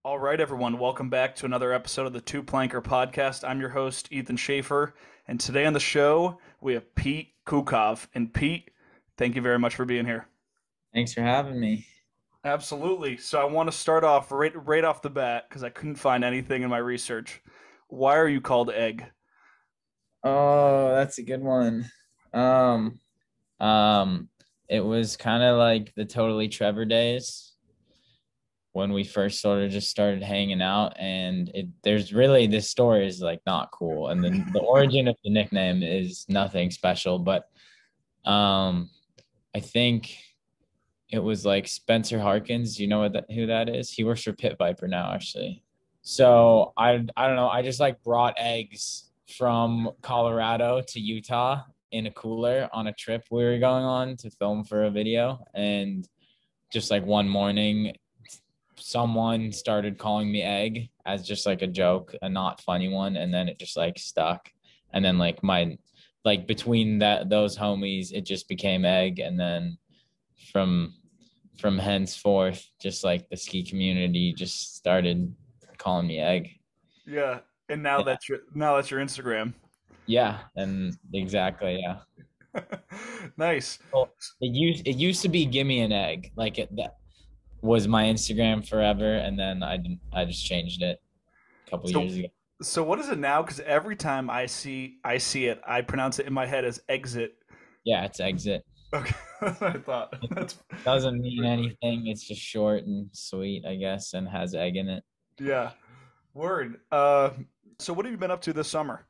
All right, everyone, welcome back to another episode of the Two Planker Podcast. I'm your host, Ethan Schaefer, and today on the show, we have Pete Koukov. And Pete, thank you very much for being here. Thanks for having me. Absolutely. So I want to start off right off the bat because I couldn't find anything in my research. Why are you called Egg? Oh, that's a good one. Um, um, it was kind of like the Totally Trevor days when we first sort of just started hanging out, and there's really this story is like not cool, and then the origin of the nickname is nothing special, but um, I think it was like Spencer Harkins. Do you know who that is? He works for Pit Viper now, actually. So I don't know. I just like brought eggs from Colorado to Utah in a cooler on a trip we were going on to film for a video. And just like one morning, someone started calling me Egg as just like a joke, a not funny one. And then it just like stuck. And then like between those homies, it just became Egg. And then from from henceforth, just like the ski community just started calling me Egg. Yeah, and Yeah. now that's your Instagram. Yeah, and exactly, yeah. Nice. Well, it used to be Gimme an Egg. That was my Instagram forever, and then I just changed it a couple So years ago. so what is it now? Because every time I see it, I pronounce it in my head as exit. Yeah, it's Exit. Okay, that's what I thought. It That's doesn't mean pretty funny. anything. It's just short and sweet, I guess, and has egg in it. Yeah, word. So what have you been up to this summer?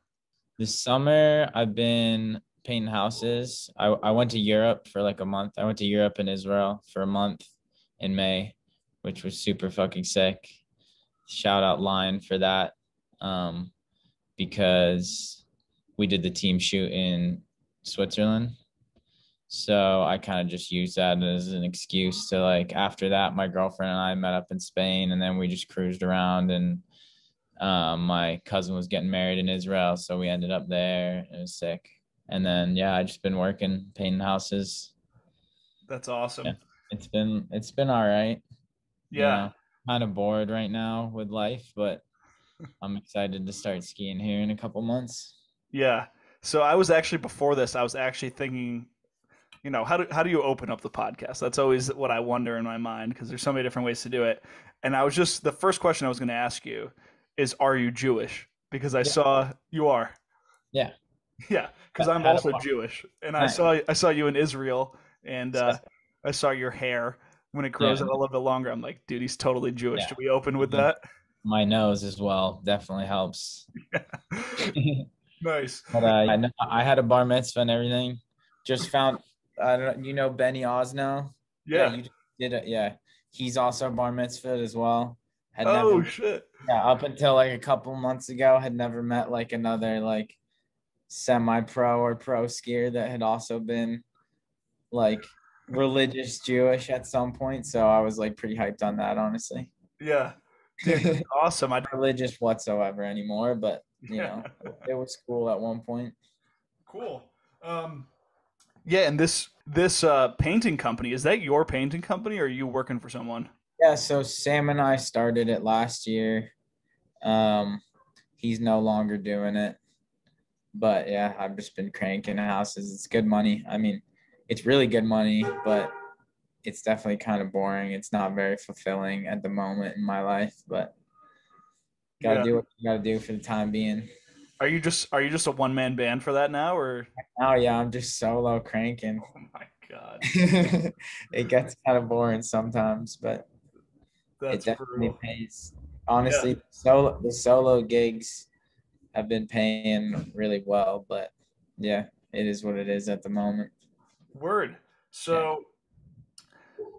This summer, I've been painting houses. I went to Europe for like a month. I went to Europe and Israel for a month in May, which was super fucking sick. Shout out Line for that. Um, because we did the team shoot in Switzerland. So I kind of just used that as an excuse to like after that, my girlfriend and I met up in Spain and then we just cruised around and my cousin was getting married in Israel, so we ended up there. It was sick. And then yeah, I just been working, painting houses. That's Yeah, awesome. it's been all right. You Yeah, know, kind of bored right now with life, but I'm excited to start skiing here in a couple months. yeah. So I was actually before this, I was actually thinking, how do you open up the podcast? That's always what I wonder in my mind because there's so many different ways to do it. And I was just the first question I was going to ask you is, are you Jewish? Because I Yeah, saw you are. yeah. Yeah, because I'm Had a also Jewish, and I nice. saw I saw you in Israel, and So, I saw your hair when it grows yeah, out a little bit longer. I'm like, dude, he's totally Jewish. yeah. Should we open with Mhm. that? My nose as well definitely helps. Nice. But I had a bar mitzvah and everything. Just found I don't you know Benny Osno? Yeah, Yeah. you did it. Yeah, he's also bar mitzvah as well. Had never Oh shit. Yeah, up until like a couple months ago, had never met like another like semi-pro or pro skier that had also been like religious Jewish at some point. So I was like pretty hyped on that, honestly. Yeah, dude, that's awesome. I Religious whatsoever anymore, but yeah, it was cool at one point. cool. Um, yeah, and this painting company, is that your painting company, or are you working for someone? Yeah, so Sam and I started it last year. Um, he's no longer doing it, but yeah, I've just been cranking houses. It's good money. I mean, it's really good money, but it's definitely kind of boring. It's not very fulfilling at the moment in my life, but gotta Yeah. do what you gotta do for the time being. Are you just a one man band for that now, or? Oh yeah, I'm just solo cranking. Oh my God, It gets kind of boring sometimes, but it that's definitely brutal. pays. Yeah. Honestly, the solo gigs have been paying really well, but yeah, it is what it is at the moment. Word. Yeah.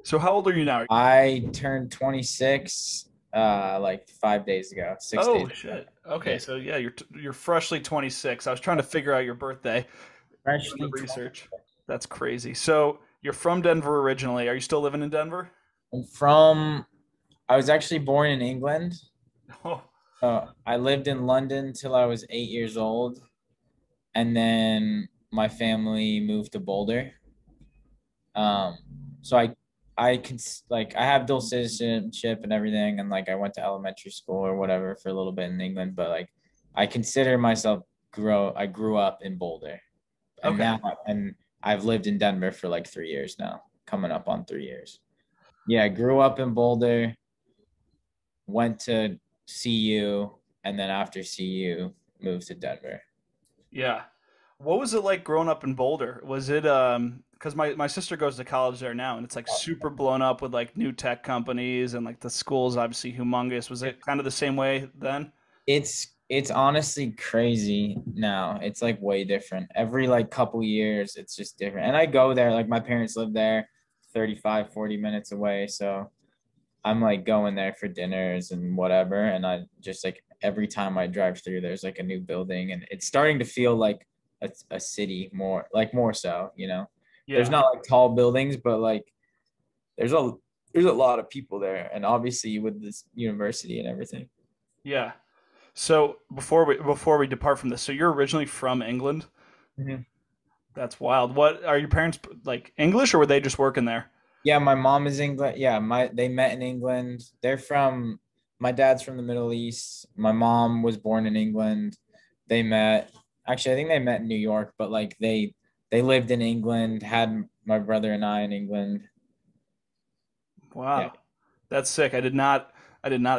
So how old are you now? I turned 26 like 5 days ago, 6 days Oh ago. shit. Okay, Yeah. so yeah, you're freshly 26. I was trying to figure out your birthday in the Freshly 20. research. That's crazy. So you're from Denver originally. Are you still living in Denver? I'm from I was actually born in England. Oh, I lived in London till I was 8 years old, and then my family moved to Boulder. Um, so I can like I have dual citizenship and everything, and like I went to elementary school or whatever for a little bit in England, but like I consider myself grow. I grew up in Boulder, and Okay. now and I've lived in Denver for like 3 years now, coming up on 3 years. Yeah, I grew up in Boulder, went to CU, and then after CU, moved to Denver. Yeah. What was it like growing up in Boulder? Was it because my sister goes to college there now and it's like super blown up with like new tech companies and like the school's obviously humongous. Was it kind of the same way then? It's honestly crazy now. It's like way different. Every like couple years, it's just different. And I go there, like my parents live there 35, 40 minutes away. So I'm like going there for dinners and whatever. And I just like every time I drive through, there's like a new building and it's starting to feel like a city more, like more so, you know. There's Yeah. not like tall buildings, but like there's a there's a lot of people there. And obviously with this university and everything. Yeah. So before we depart from this, so you're originally from England? Mhm. That's wild. What are your parents like English or were they just working there? Yeah, my mom is England. Yeah, my they met in England. They're from my dad's from the Middle East. My mom was born in England. They met actually I think they met in New York, but like they lived in England, had my brother and I in England. Yeah. Wow. That's sick. I did not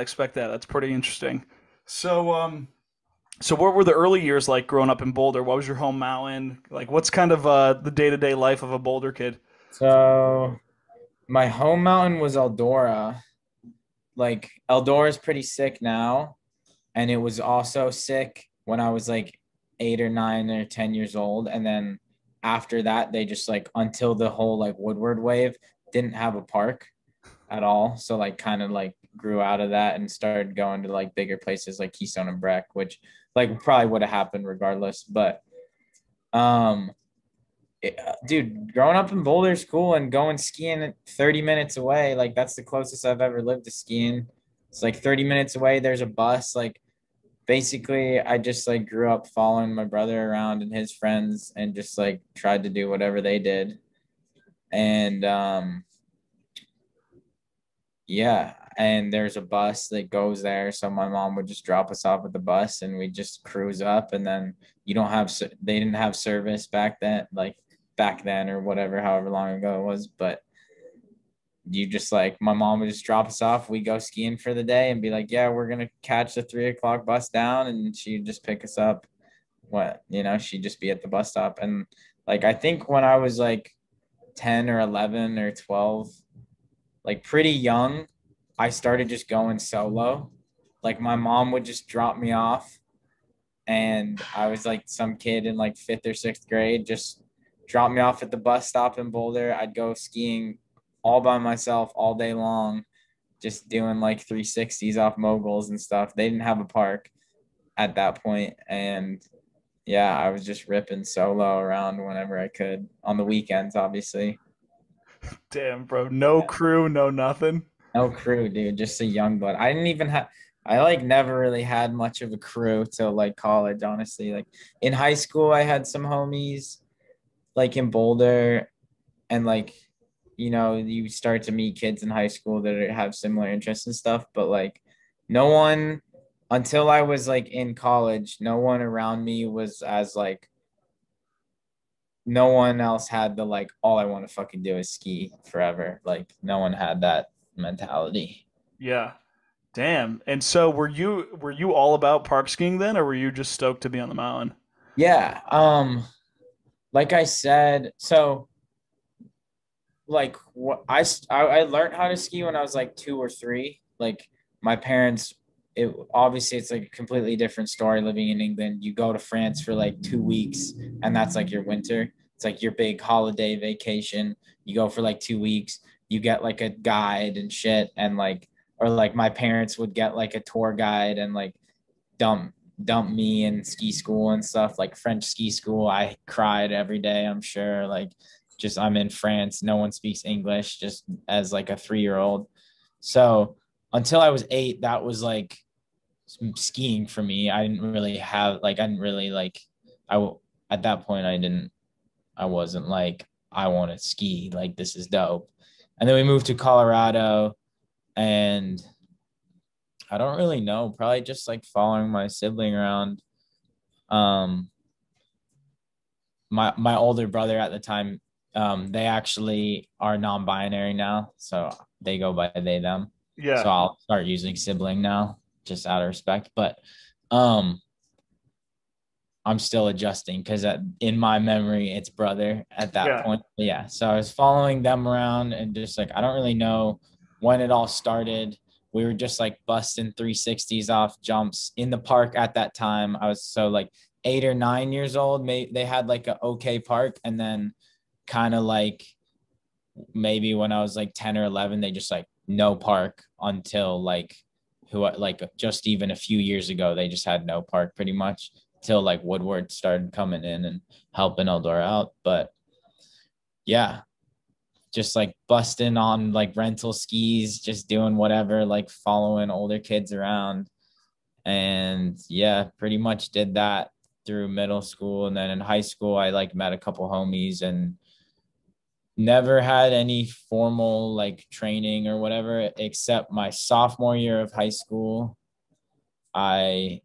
expect that. That's pretty interesting. So so what were the early years like growing up in Boulder? What was your home mountain? Like what's kind of the day-to-day life of a Boulder kid? So my home mountain was Eldora. Like Eldora is pretty sick now, and it was also sick when I was like 8 or 9 or 10 years old. And then after that, they just like until the whole like Woodward wave didn't have a park at all. So like kind of like grew out of that and started going to like bigger places like Keystone and Breck, which like probably would have happened regardless. But um dude, growing up in Boulder is cool and going skiing 30 minutes away, like that's the closest I've ever lived to skiing. It's like 30 minutes away, there's a bus. Like basically I just like grew up following my brother around and his friends and just like tried to do whatever they did. And yeah, and there's a bus that goes there, so my mom would just drop us off at the bus and we just cruise up. And then you don't have they didn't have service back then, like back then or whatever, however long ago it was. But you just like my mom would just drop us off, we go skiing for the day and be like, yeah, we're gonna catch the 3 o'clock bus down, and she'd just pick us up. What, you know, she'd just be at the bus stop. And like I think when I was like 10 or 11 or 12, like pretty young, I started just going solo. Like my mom would just drop me off, and I was like some kid in like fifth or sixth grade, just drop me off at the bus stop in Boulder. I'd go skiing all by myself all day long, just doing like 360s off moguls and stuff. They didn't have a park at that point, and yeah, I was just ripping solo around whenever I could on the weekends, obviously. Damn, bro. No crew, no nothing. No crew, dude. Just a young blood. I didn't even have. I like never really had much of a crew till like college, honestly. Like in high school, I had some homies like in Boulder, and like you start to meet kids in high school that have similar interests and stuff. But like no one until I was like in college, no one around me was as like no one else had the like all I want to fucking do is ski forever. Like no one had that mentality. Yeah. Damn. And so were you all about park skiing then or were you just stoked to be on the mountain? Yeah. Like I said, so like what I learned how to ski when I was like 2 or 3. Like my parents, it obviously it's like a completely different story living in England. You go to France for like 2 weeks, and that's like your winter. It's like your big holiday vacation. You go for like 2 weeks. You get like a guide and shit, and like or like my parents would get like a tour guide and like dump dump me in ski school and stuff like French ski school. I cried every day, I'm sure. Like just I'm in France, no one speaks English, just as like a 3 year old. So until I was 8, that was like skiing for me. I didn't really have like I didn't really like I at that point I wasn't like I want to ski, like this is dope. And then we moved to Colorado, and I don't really know, probably just like following my sibling around. Um, my older brother at the time, they actually are non-binary now, so they go by they them. So Yeah. I'll start using sibling now, just out of respect. But um, I'm still adjusting because in my memory it's brother at that Yeah. point. But yeah, so I was following them around and just like I don't really know when it all started. We were just like busting 360s off jumps in the park at that time. I was so like 8 or 9 years old. Maybe they had like a okay park, and then kind of like maybe when I was like 10 or 11, they just like no park until like just even a few years ago, they just had no park pretty much till like Woodward started coming in and helping Eldora out. But yeah, just like busting on like rental skis, just doing whatever, like following older kids around. And yeah, pretty much did that through middle school. And then in high school, I like met a couple homies and never had any formal like training or whatever except my sophomore year of high school. I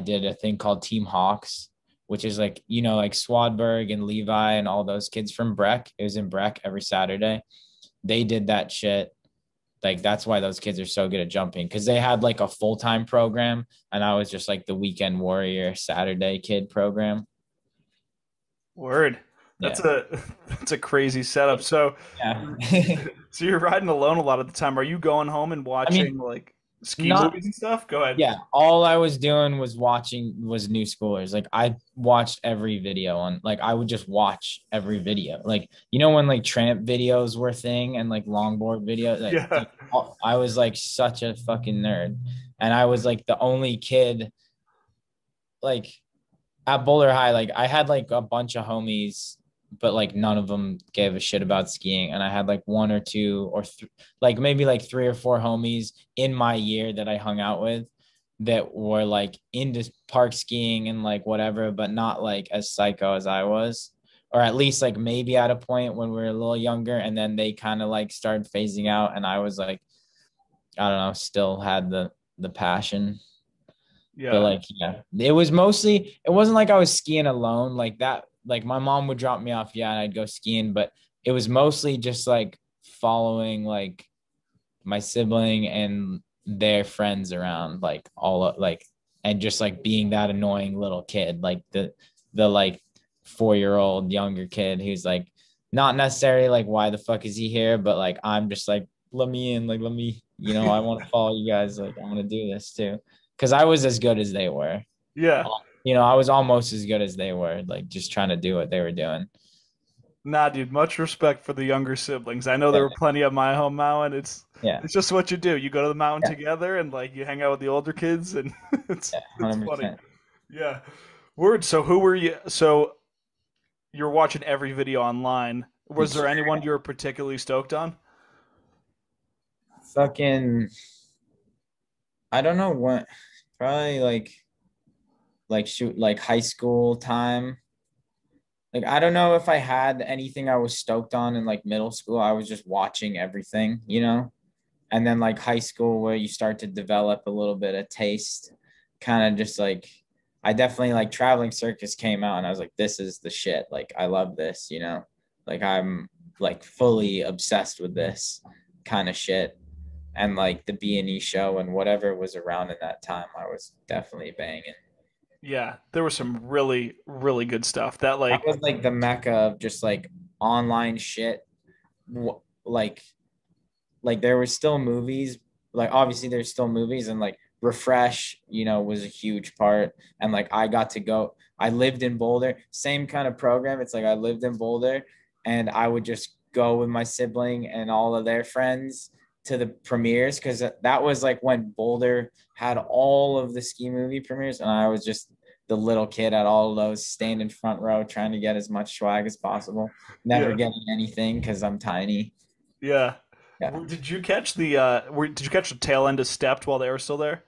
did a thing called Team Hawks, which is like, like Swadberg and Levi and all those kids from Breck. It was in Breck every Saturday. They did that shit. Like that's why those kids are so good at jumping, because they had like a full-time program, and I was just like the weekend warrior Saturday kid program. Word. That's Yeah. a that's a crazy setup. So Yeah. so you're riding alone a lot of the time. Are you going home and I mean, watching like ski not movies and stuff? Go ahead. yeah, all I was doing was watching was New Schoolers. Like I watched every video on, like I would just watch every video. Like when like tramp videos were a thing and like longboard video, like Yeah. dude, I was like such a fucking nerd. And I was like the only kid like at Boulder High, like I had like a bunch of homies, but like none of them gave a shit about skiing. And I had like one or two or like maybe like 3 or 4 homies in my year that I hung out with that were like into park skiing and like whatever, but not like as psycho as I was. Or at least like maybe at a point when we were a little younger, and then they kind of like started phasing out, and I was like, I don't know, still had the passion. But Yeah. like, yeah, it wasn't like I was skiing alone like that. Like my mom would drop me off, yeah, and I'd go skiing, but it was mostly just like following like my sibling and their friends around, like like, and just like being that annoying little kid, like the like 4-year-old younger kid who's like not necessarily like why the fuck is he here, but like I'm just like let me in, like let me, I want to follow you guys, like I want to do this too, because I was as good as they were. Yeah. I was almost as good as they were, like just trying to do what they were doing. Nah, dude, much respect for the younger siblings. I know there Yeah, were plenty at my home mountain. yeah, It's just what you do. You go to the mountain yeah, together and like you hang out with the older kids and yeah, it's funny. 100%. Yeah. Word. So who were you? So you're watching every video online. Was there anyone you were particularly stoked on? Fucking, I don't know what, probably like shoot like high school time. Like I don't know if I had anything I was stoked on in like middle school. I was just watching everything. And then like high school where you start to develop a little bit of taste, kind of just like I definitely like traveling circus came out and I was like, this is the shit. Like I love this. Like I'm like fully obsessed with this kind of shit. And like the B&E show and whatever was around in that time, I was definitely banging. Yeah, there was some really, really good stuff. That That like, was like the mecca of just like online shit. Like there was still movies. Like obviously there's still movies, and like Refresh, was a huge part. And like I got to go. I lived in Boulder, same kind of program. It's like I lived in Boulder, and I would just go with my sibling and all of their friends to the premieres, because that was like when Boulder had all of the ski movie premieres, and I was just the little kid at all of those, standing front row trying to get as much swag as possible, never yeah, getting anything because I'm tiny. yeah. Yeah. Did you catch did you catch the tail end of Stepped while they were still there?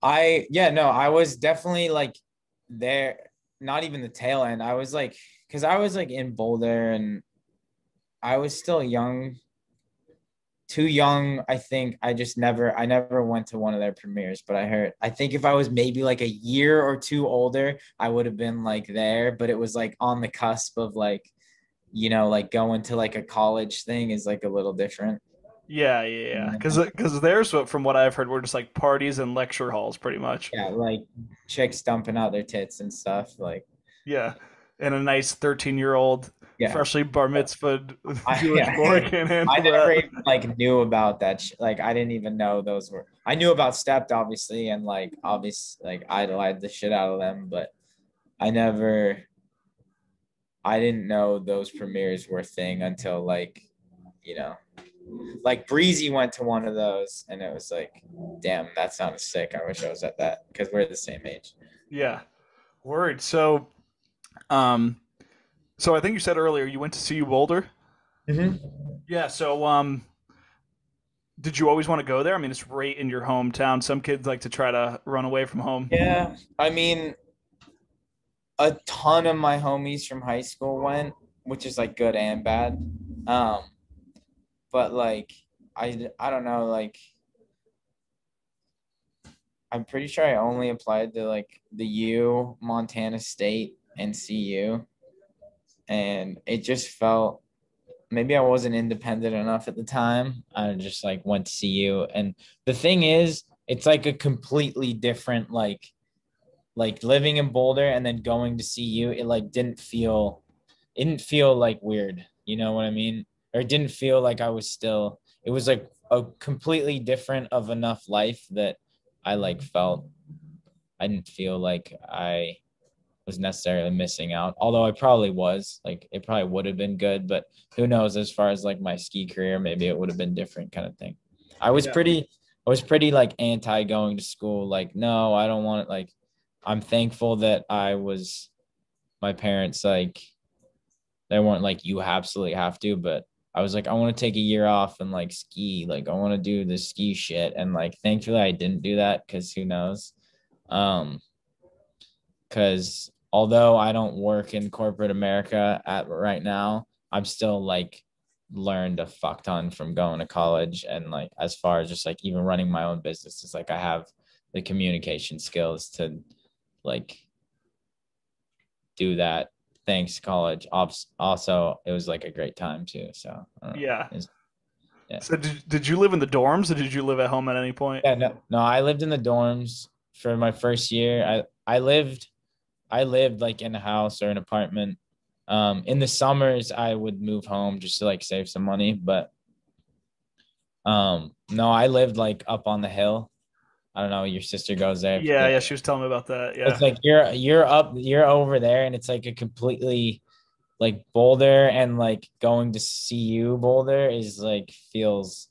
Yeah, no, I was definitely like there, not even the tail end. I was like, because I was like in Boulder, and I was still young, too young. I think I never went to one of their premieres, but I think if I was maybe like a year or two older, I would have been like there, but it was like on the cusp of like, like going to like a college thing is like a little different. Yeah, yeah, yeah. Because there's from what I've heard, were just like parties and lecture halls, pretty much. Yeah, like chicks dumping out their tits and stuff. Like, Yeah, and a nice 13-year-old, yeah. freshly bar mitzvahed Jewish boy Yeah. can't I handle never that. even like knew about that. Like, I didn't even know those were. I knew about Stepped, obviously, and like obviously, like idolized the shit out of them, but I never. I didn't know those premieres were a thing until you know, like Breezy went to one of those, and it was like, damn, that sounded sick. I wish I was at that because we're the same age. Yeah, word. Um, so I think you said earlier you went to CU Boulder. Mm-hmm. Yeah. Did you always want to go there? I mean, it's right in your hometown. Some kids like to try to run away from home. Yeah, I mean, a ton of my homies from high school went, which is like good and bad. Um, but like I don't know, like I'm pretty sure I only applied to like the U, Montana State, and CU, and it just felt maybe I wasn't independent enough at the time. I just like went to CU, and the thing is, it's like a completely different like living in Boulder and then going to CU. It like didn't feel like weird. You know what I mean? Or it didn't feel like I was still. It was like a completely different of enough life that I like felt. I didn't feel like I was necessarily missing out. Although I probably was. Like it probably would have been good, but who knows? As far as like my ski career, maybe it would have been different kind of thing. I was Yeah. pretty. I was pretty like anti going to school. Like no, I don't want it. Like I'm thankful that I was my parents like they weren't like you absolutely have to, but I was like I want to take a year off and like ski, like I want to do the ski shit, and like thankfully I didn't do that because who knows, um, because although I don't work in corporate America at right now, I'm still like learned a fuck ton from going to college, and like as far as just like even running my own business, it's like I have the communication skills to like do that thanks to college. Also, it was like a great time too. So I don't know. Yeah. Yeah. So did you live in the dorms or did you live at home at any point? Yeah, no, I lived in the dorms for my first year. I lived like in a house or an apartment. In the summers I would move home just to like save some money, but no, I lived like up on the hill. I don't know, your sister goes there. Yeah, Yeah. yeah, she was telling me about that. It's Yeah. like you're over there and it's like a completely like Boulder, and like going to CU Boulder is like feels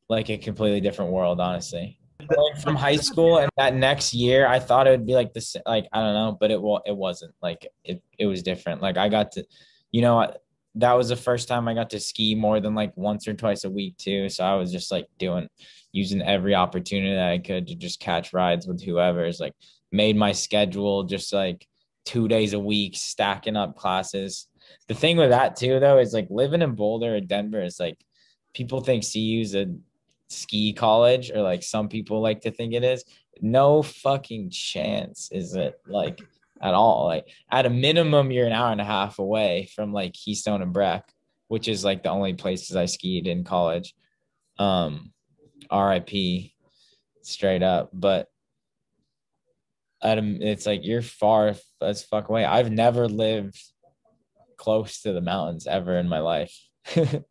like a completely different world, honestly. Going from high school and that next year, I thought it would be like this, like I don't know, but it wasn't. Like it was different. Like I got to, you know, that was the first time I got to ski more than like once or twice a week too. So I was just like using every opportunity that I could to just catch rides with whoever's like made my schedule just like 2 days a week, stacking up classes. The thing with that too, though, is like living in Boulder or Denver is like people think CU's a ski college, or like some people like to think it is. No fucking chance is it like at all. Like at a minimum, you're an hour and a half away from like Keystone and Breck, which is like the only places I skied in college. Um, RIP straight up. But it's like you're far as fuck away. I've never lived close to the mountains ever in my life,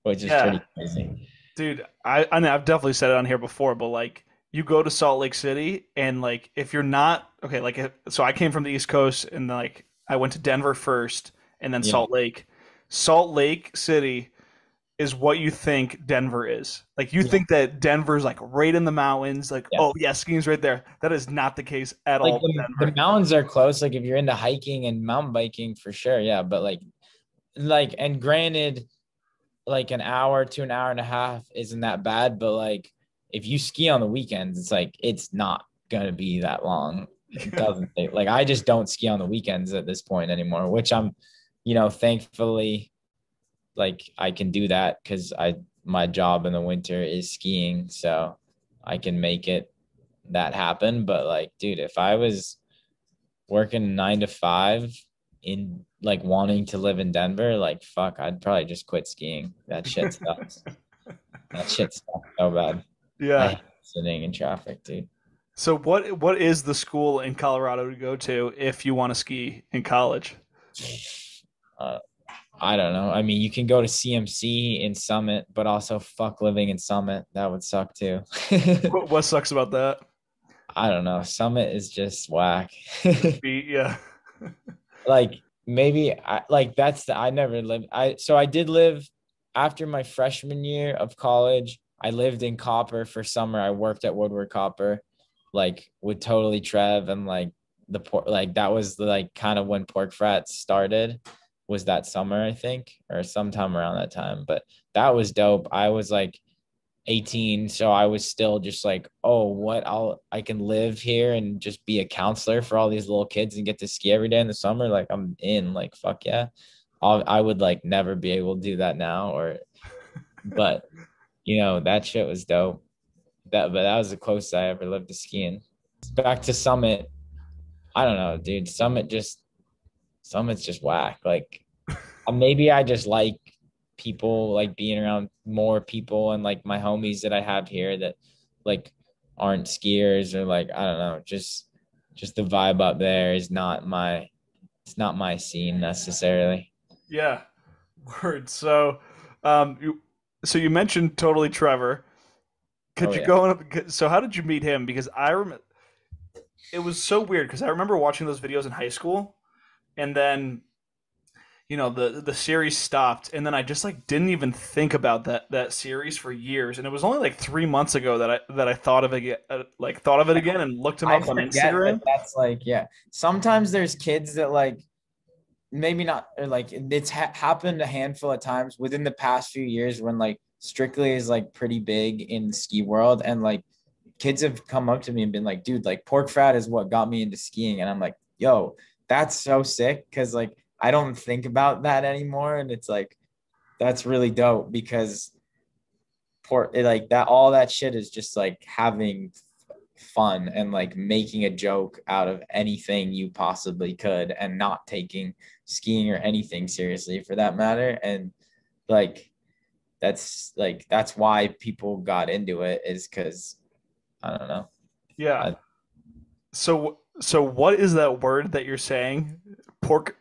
which is Yeah. pretty crazy. Dude, I know I've definitely said it on here before, but like you go to Salt Lake City and like if you're not okay, so I came from the East Coast and like I went to Denver first and then Yeah. Salt Lake. Salt Lake City is what you think Denver is. Like you Yeah. think that Denver's like right in the mountains, like Yeah. oh yeah, skiing's right there. That is not the case at Like all with the Denver. mountains are close. Like if you're into hiking and mountain biking for sure. Yeah. But like, and granted, like an hour to an hour and a half isn't that bad. But like if you ski on the weekends, it's like, it's not going to be that long. It doesn't take, like, I just don't ski on the weekends at this point anymore, which I'm, thankfully like I can do that because my job in the winter is skiing, so I can make it that happen. But like, dude, if I was working 9 to 5 in like wanting to live in Denver, like fuck, I'd probably just quit skiing. That shit sucks. That shit sucks so bad. I Yeah. hate sitting in traffic, dude. So what is the school in Colorado to go to if you want to ski in college? Uh, I don't know. I mean, you can go to CMC in Summit, but also fuck living in Summit. That would suck too. What sucks about that? I don't know. Summit is just whack. Yeah. Like maybe like I never lived. I did live after my freshman year of college. I lived in Copper for summer. I worked at Woodward Copper, like with Totally Trev and like the port. Like that was like kind of when Pork Frat started. Was that summer I think or sometime around that time? But that was dope. I was like 18, so I was still just like, oh, I can live here and just be a counselor for all these little kids and get to ski every day in the summer. Like I'm in, like fuck yeah. I would like never be able to do that now, or but that shit was dope. But that was the closest I ever lived to skiing. Back to Summit. I don't know, dude. Summit's just whack. Like maybe I just like people, like being around more people and like my homies that I have here that like aren't skiers, or like I don't know, just the vibe up there is not my it's not my scene necessarily. Yeah. Word. So you mentioned Totally Trevor. Oh Could you yeah. go on? So how did you meet him? Because I remember it was so weird because I remember watching those videos in high school, and then the series stopped, and then I just like didn't even think about that series for years, and it was only like 3 months ago that I thought of it, thought of it again and looked him I up on forget that Instagram. that's like, yeah. Sometimes there's kids that like maybe not, or like it's happened a handful of times within the past few years when like Strictly is like pretty big in the ski world, and like kids have come up to me and been like, dude, like Pork Frat is what got me into skiing. And I'm like, yo, that's so sick. Cause like I don't think about that anymore. And it's like, that's really dope because like that, all that shit is just like having fun and like making a joke out of anything you possibly could and not taking skiing or anything seriously for that matter. And like, that's why people got into it, is because I don't know. Yeah. I, So what is that word that you're saying? Pork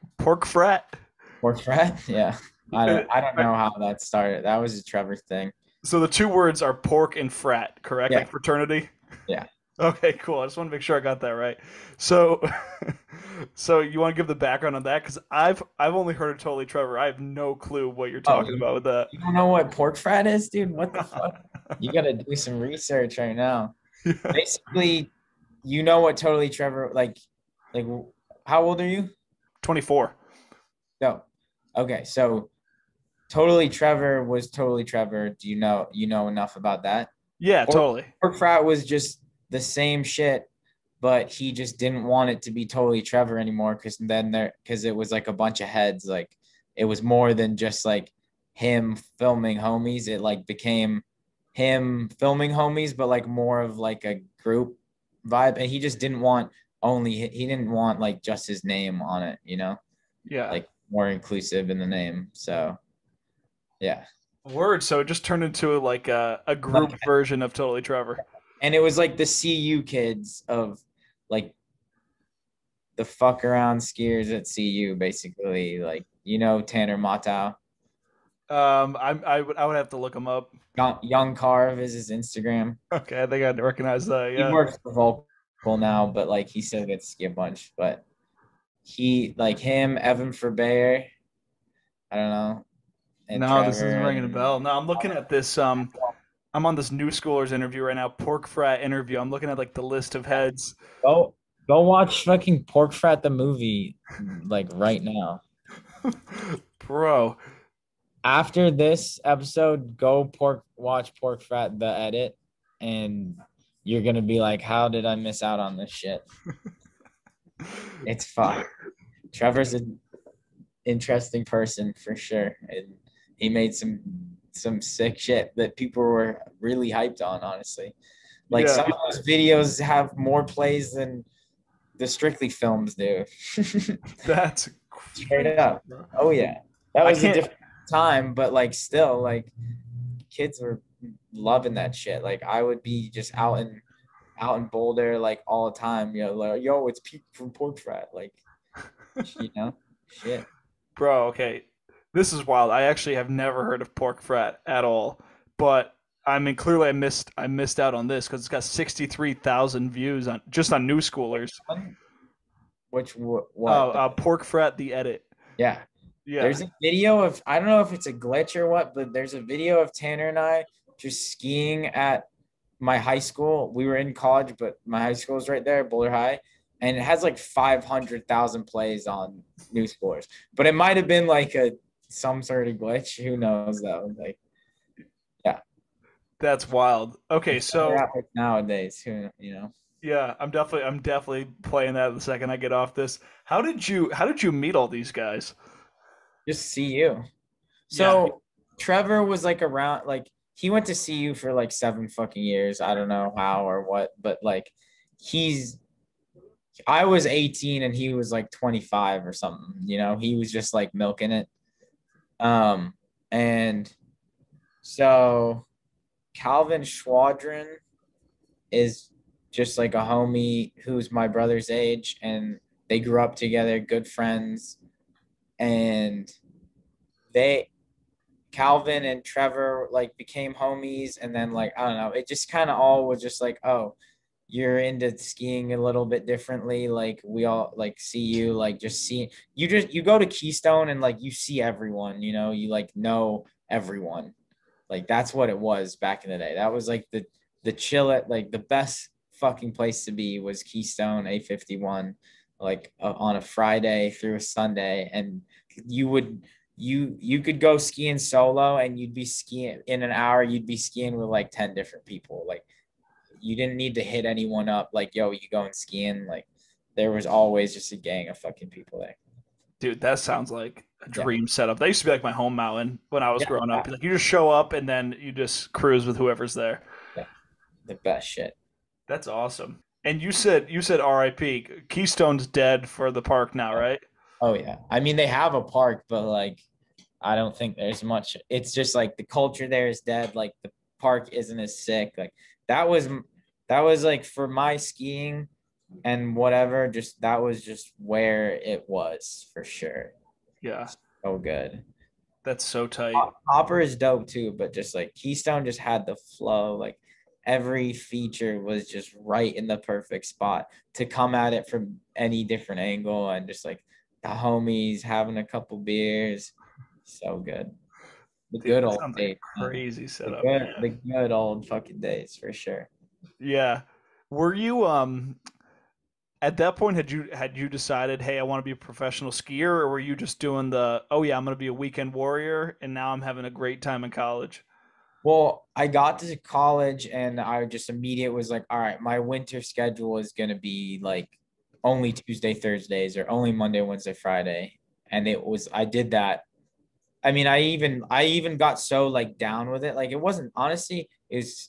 frat? Pork frat? Yeah. Uh, I don't know how that started. That was a Trevor thing. So the two words are pork and frat, correct? Yeah. Like fraternity? Yeah. Okay, cool. I just want to make sure I got that right. So, so you want to give the background on that? Because I've only heard of Totally Trevor. I have no clue what you're Oh, talking about with that. you don't know what pork frat is, dude? What the fuck? You gotta do some research right now. Yeah. Basically, you know what totally Trevor like how old are you? 24. No. Okay, so totally Trevor was totally Trevor. Do you know enough about that? Yeah, Pork, totally. pork frat was just the same shit, but he just didn't want it to be totally Trevor anymore because it was like a bunch of heads. Like it was more than just like him filming homies. It like became him filming homies, but like more of like a group vibe. And he just didn't want he didn't want like just his name on it, Yeah. like more inclusive in the name. So yeah. Word. So it just turned into like a group Like, version of Totally Trevor. and it was like the CU kids of like the fuck around skiers at CU, basically. Like, Tanner Matau. I would have to look him up. Young Carve is his Instagram. Okay, I think I'd recognize that. He Yeah. works for Vocal now, but like he still gets to ski a bunch. But he, like him, Evan Forbear, I don't know, and No, this isn't Trevor ringing a and bell. No, I'm looking at this. I'm on this new schoolers interview right now, Pork Frat interview. I'm looking at like the list of heads. go go watch fucking Pork Frat the movie like right now. Bro, After this episode, go watch Pork Frat the edit, and you're gonna be like, how did I miss out on this shit? It's fun. Trevor's an interesting person for sure, and he made some sick shit that people were really hyped on, honestly. Like Yeah, some of those videos have more plays than the Strictly films do. that's Straight crazy, up. bro. Oh yeah. That I was a can't. different time, but like still like kids were loving that shit. Like I would be just out in Boulder like all the time, like yo, it's Pete from Pork Frat. Like, shit. Bro, okay. This is wild. I actually have never heard of Pork Frat at all. But I mean, clearly I missed out on this because it's got 63,000 views on just on New Schoolers. Which what? Pork Frat the edit. Yeah. Yeah. There's a video of I don't know if it's a glitch or what, but there's a video of Tanner and I just skiing at my high school. We were in college, but my high school is right there, Boulder High, and it has like 500,000 plays on New Scores. But it might have been like some sort of glitch. Who knows though? Like, yeah, That's wild. Okay, it's better so nowadays. Who. yeah, I'm definitely playing that the second I get off this. How did you meet all these guys? Just see you. Yeah. So Trevor was like around, like he went to CU for like 7 fucking years. I don't know how or what, but like he's I was 18 and he was like 25 or something. He was just like milking it. And so Calvin Schwadron is just like a homie who's my brother's age, and they grew up together, good friends. And they Calvin and Trevor like became homies, and then like I don't know, it just kind of all was just like, oh, you're into skiing a little bit differently. Like we all like see you like just see you go to Keystone and like you see everyone, you like know everyone. Like that's what it was back in the day. That was like the chill at like the best fucking place to be was Keystone A51, like on a Friday through a Sunday, and you would you could go skiing solo and you'd be skiing in an hour. You'd be skiing with like 10 different people. Like you didn't need to hit anyone up. Like yo, you going skiing? Like there was always just a gang of fucking people there. Dude, that sounds like a Yeah, dream setup. That used to be like my home mountain when I was yeah, growing yeah, up. Like you just show up and then you just cruise with whoever's there. yeah. The best shit. That's awesome. And you said R.I.P. Keystone's dead for the park now, right? Oh yeah. I mean, they have a park, but like I don't think there's much. It's just like the culture there is dead. Like the park isn't as sick. Like that was that was like for my skiing and whatever. Just that was just where it was for sure. Yeah, So good. that's so tight. Hopper is dope too, but just like Keystone just had the flow. Like every feature was just right in the perfect spot to come at it from any different angle, and just like the homies having a couple beers. So good. The Dude, good that old sounds like days, a man. crazy The setup. good, Yeah. the good old fucking days for sure. Yeah. Were you at that point had you decided, hey, I want to be a professional skier, or were you just doing the, oh yeah, I'm gonna be a weekend warrior and now I'm having a great time in college? Well, I got to college and I just immediate was like, all right, my winter schedule is gonna be like only Tuesday, Thursdays, or only Monday, Wednesday, Friday. And I did that. I mean, I even got so like down with it. Like it wasn't honestly, is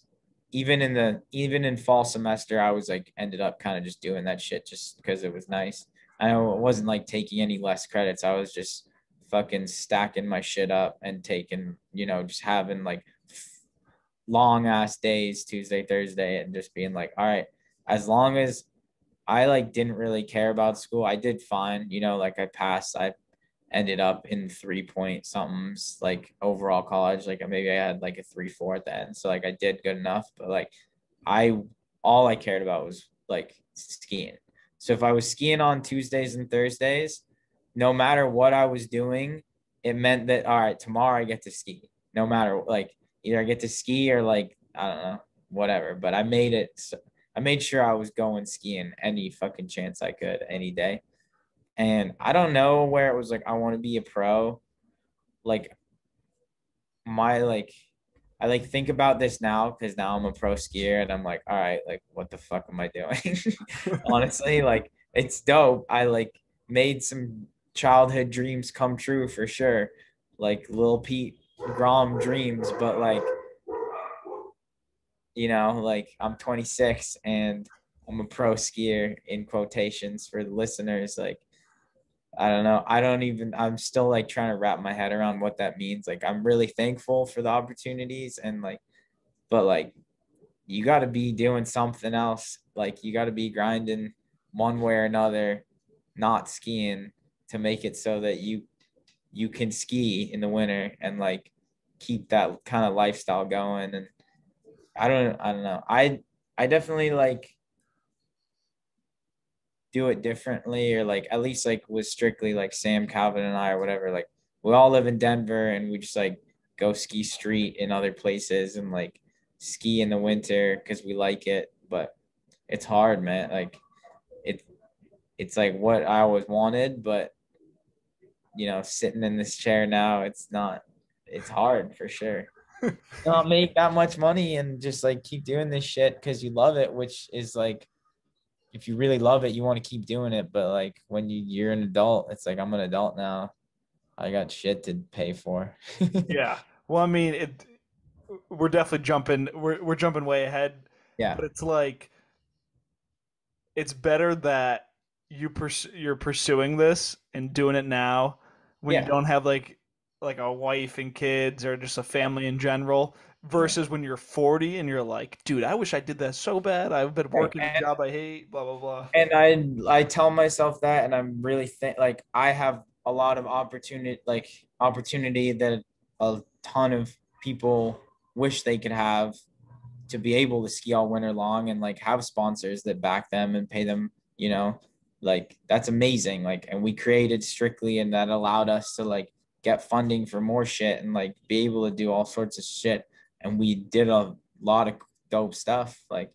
even in fall semester, I was like ended up kind of just doing that shit just because it was nice. I know it wasn't like taking any less credits. I was just fucking stacking my shit up and taking, just having like long ass days, Tuesday, Thursday, and just being like, all right, as long as I like didn't really care about school, I did fine. Like I passed. I ended up in 3 point somethings like overall college. Like maybe I had like a 3.4 at the end. So like I did good enough, but like I all I cared about was like skiing. So if I was skiing on Tuesdays and Thursdays, no matter what I was doing, it meant that all right, tomorrow I get to ski. No matter like either I get to ski or like I don't know, whatever. But I made it. I made sure I was going skiing any fucking chance I could any day. And I don't know where it was like I want to be a pro. Like my like I like think about this now because now I'm a pro skier and I'm like, all right, like what the fuck am I doing? Honestly, like it's dope. I like made some childhood dreams come true for sure. Like Lil Pete Grom dreams, but like, like I'm 26 and I'm a pro skier in quotations for the listeners. Like, I don't know. I'm still like trying to wrap my head around what that means. Like, I'm really thankful for the opportunities and like, but like, you got to be doing something else. Like, you got to be grinding one way or another, not skiing to make it so that you can ski in the winter and like keep that kind of lifestyle going. And I don't know. I definitely like do it differently, or like at least like with strictly like Sam, Calvin, and I or whatever. Like we all live in Denver and we just like go ski street in other places and like ski in the winter because we like it. But it's hard, man. Like it it's like what I always wanted, but sitting in this chair now, it's hard for sure. Not make that much money and just like keep doing this shit because you love it, which is like if you really love it, you want to keep doing it. But like when you're an adult, it's like I'm an adult now. I got shit to pay for. Yeah. Well, I mean, we're definitely jumping. We're jumping way ahead, Yeah. but it's like it's better that you're pursuing this and doing it now when you Yeah. don't have like a wife and kids or just a Yeah. family in general Yeah. versus when you're 40 and you're like, dude, I wish I did that so bad. I've been Right. working a job I hate, blah blah blah. And I tell myself that, and I'm really like I have a lot of opportunity that a ton of people wish they could have to be able to ski all winter long and like have sponsors that back them and pay them, like that's amazing. Like, and we created Strictly, and that allowed us to like get funding for more shit and like be able to do all sorts of shit. And we did a lot of dope stuff. Like,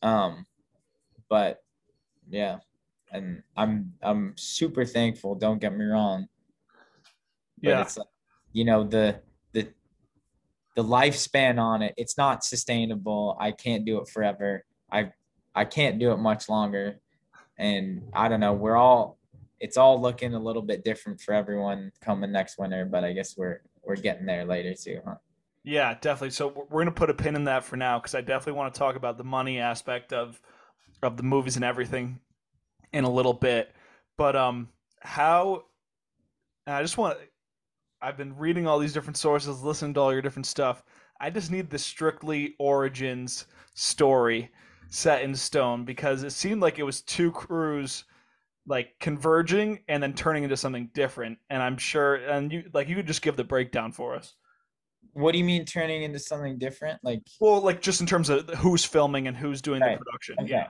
um, but yeah, and I'm super thankful. Don't get me wrong, but Yeah. it's like, the the lifespan on it, it's not sustainable. I can't do it forever. I can't do it much longer. And I don't know, it's all looking a little bit different for everyone coming next winter, but I guess we're getting there later too, huh? Yeah, definitely. So we're gonna put a pin in that for now because I definitely want to talk about the money aspect of the movies and everything in a little bit. But how and I just want I've been reading all these different sources, listening to all your different stuff. I just need the Strictly Origins story set in stone because it seemed like it was two crews like converging and then turning into something different. And I'm sure, and you could just give the breakdown for us. What do you mean turning into something different? Like, Well, like just in terms of who's filming and who's doing the right. production. Yeah. Okay.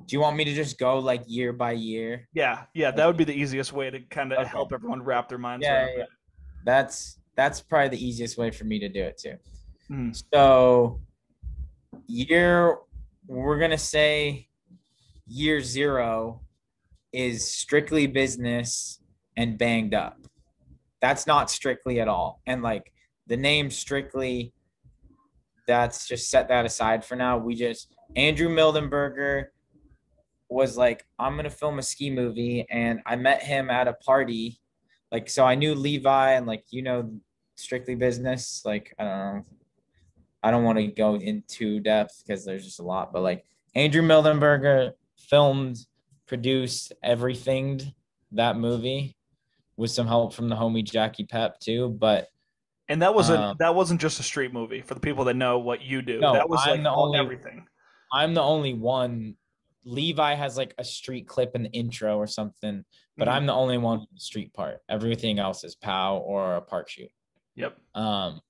Do you want me to just go like year by year? Yeah. Yeah. That Like, would be the easiest way to kind of okay. help everyone wrap their minds Yeah, around yeah, yeah. it. That's probably the easiest way for me to do it too. Mm. So year we're gonna say year zero is Strictly Business and Banged Up. That's not Strictly at all. And like the name Strictly, that's just set that aside for now. Andrew Mildenberger was like, I'm gonna film a ski movie, and I met him at a party. Like, so I knew Levi and like Strictly Business. Like, I don't want to go into depth because there's just a lot, but like Andrew Mildenberger filmed, produced everything that movie with some help from the homie Jackie Pep too. But And that wasn't just a street movie for the people that know what you do. no, That was like all everything. I'm the only one. Levi has like a street clip in the intro or something, but Hmm. I'm the only one with the street part. Everything else is POW or a park shoot. Yep. Um,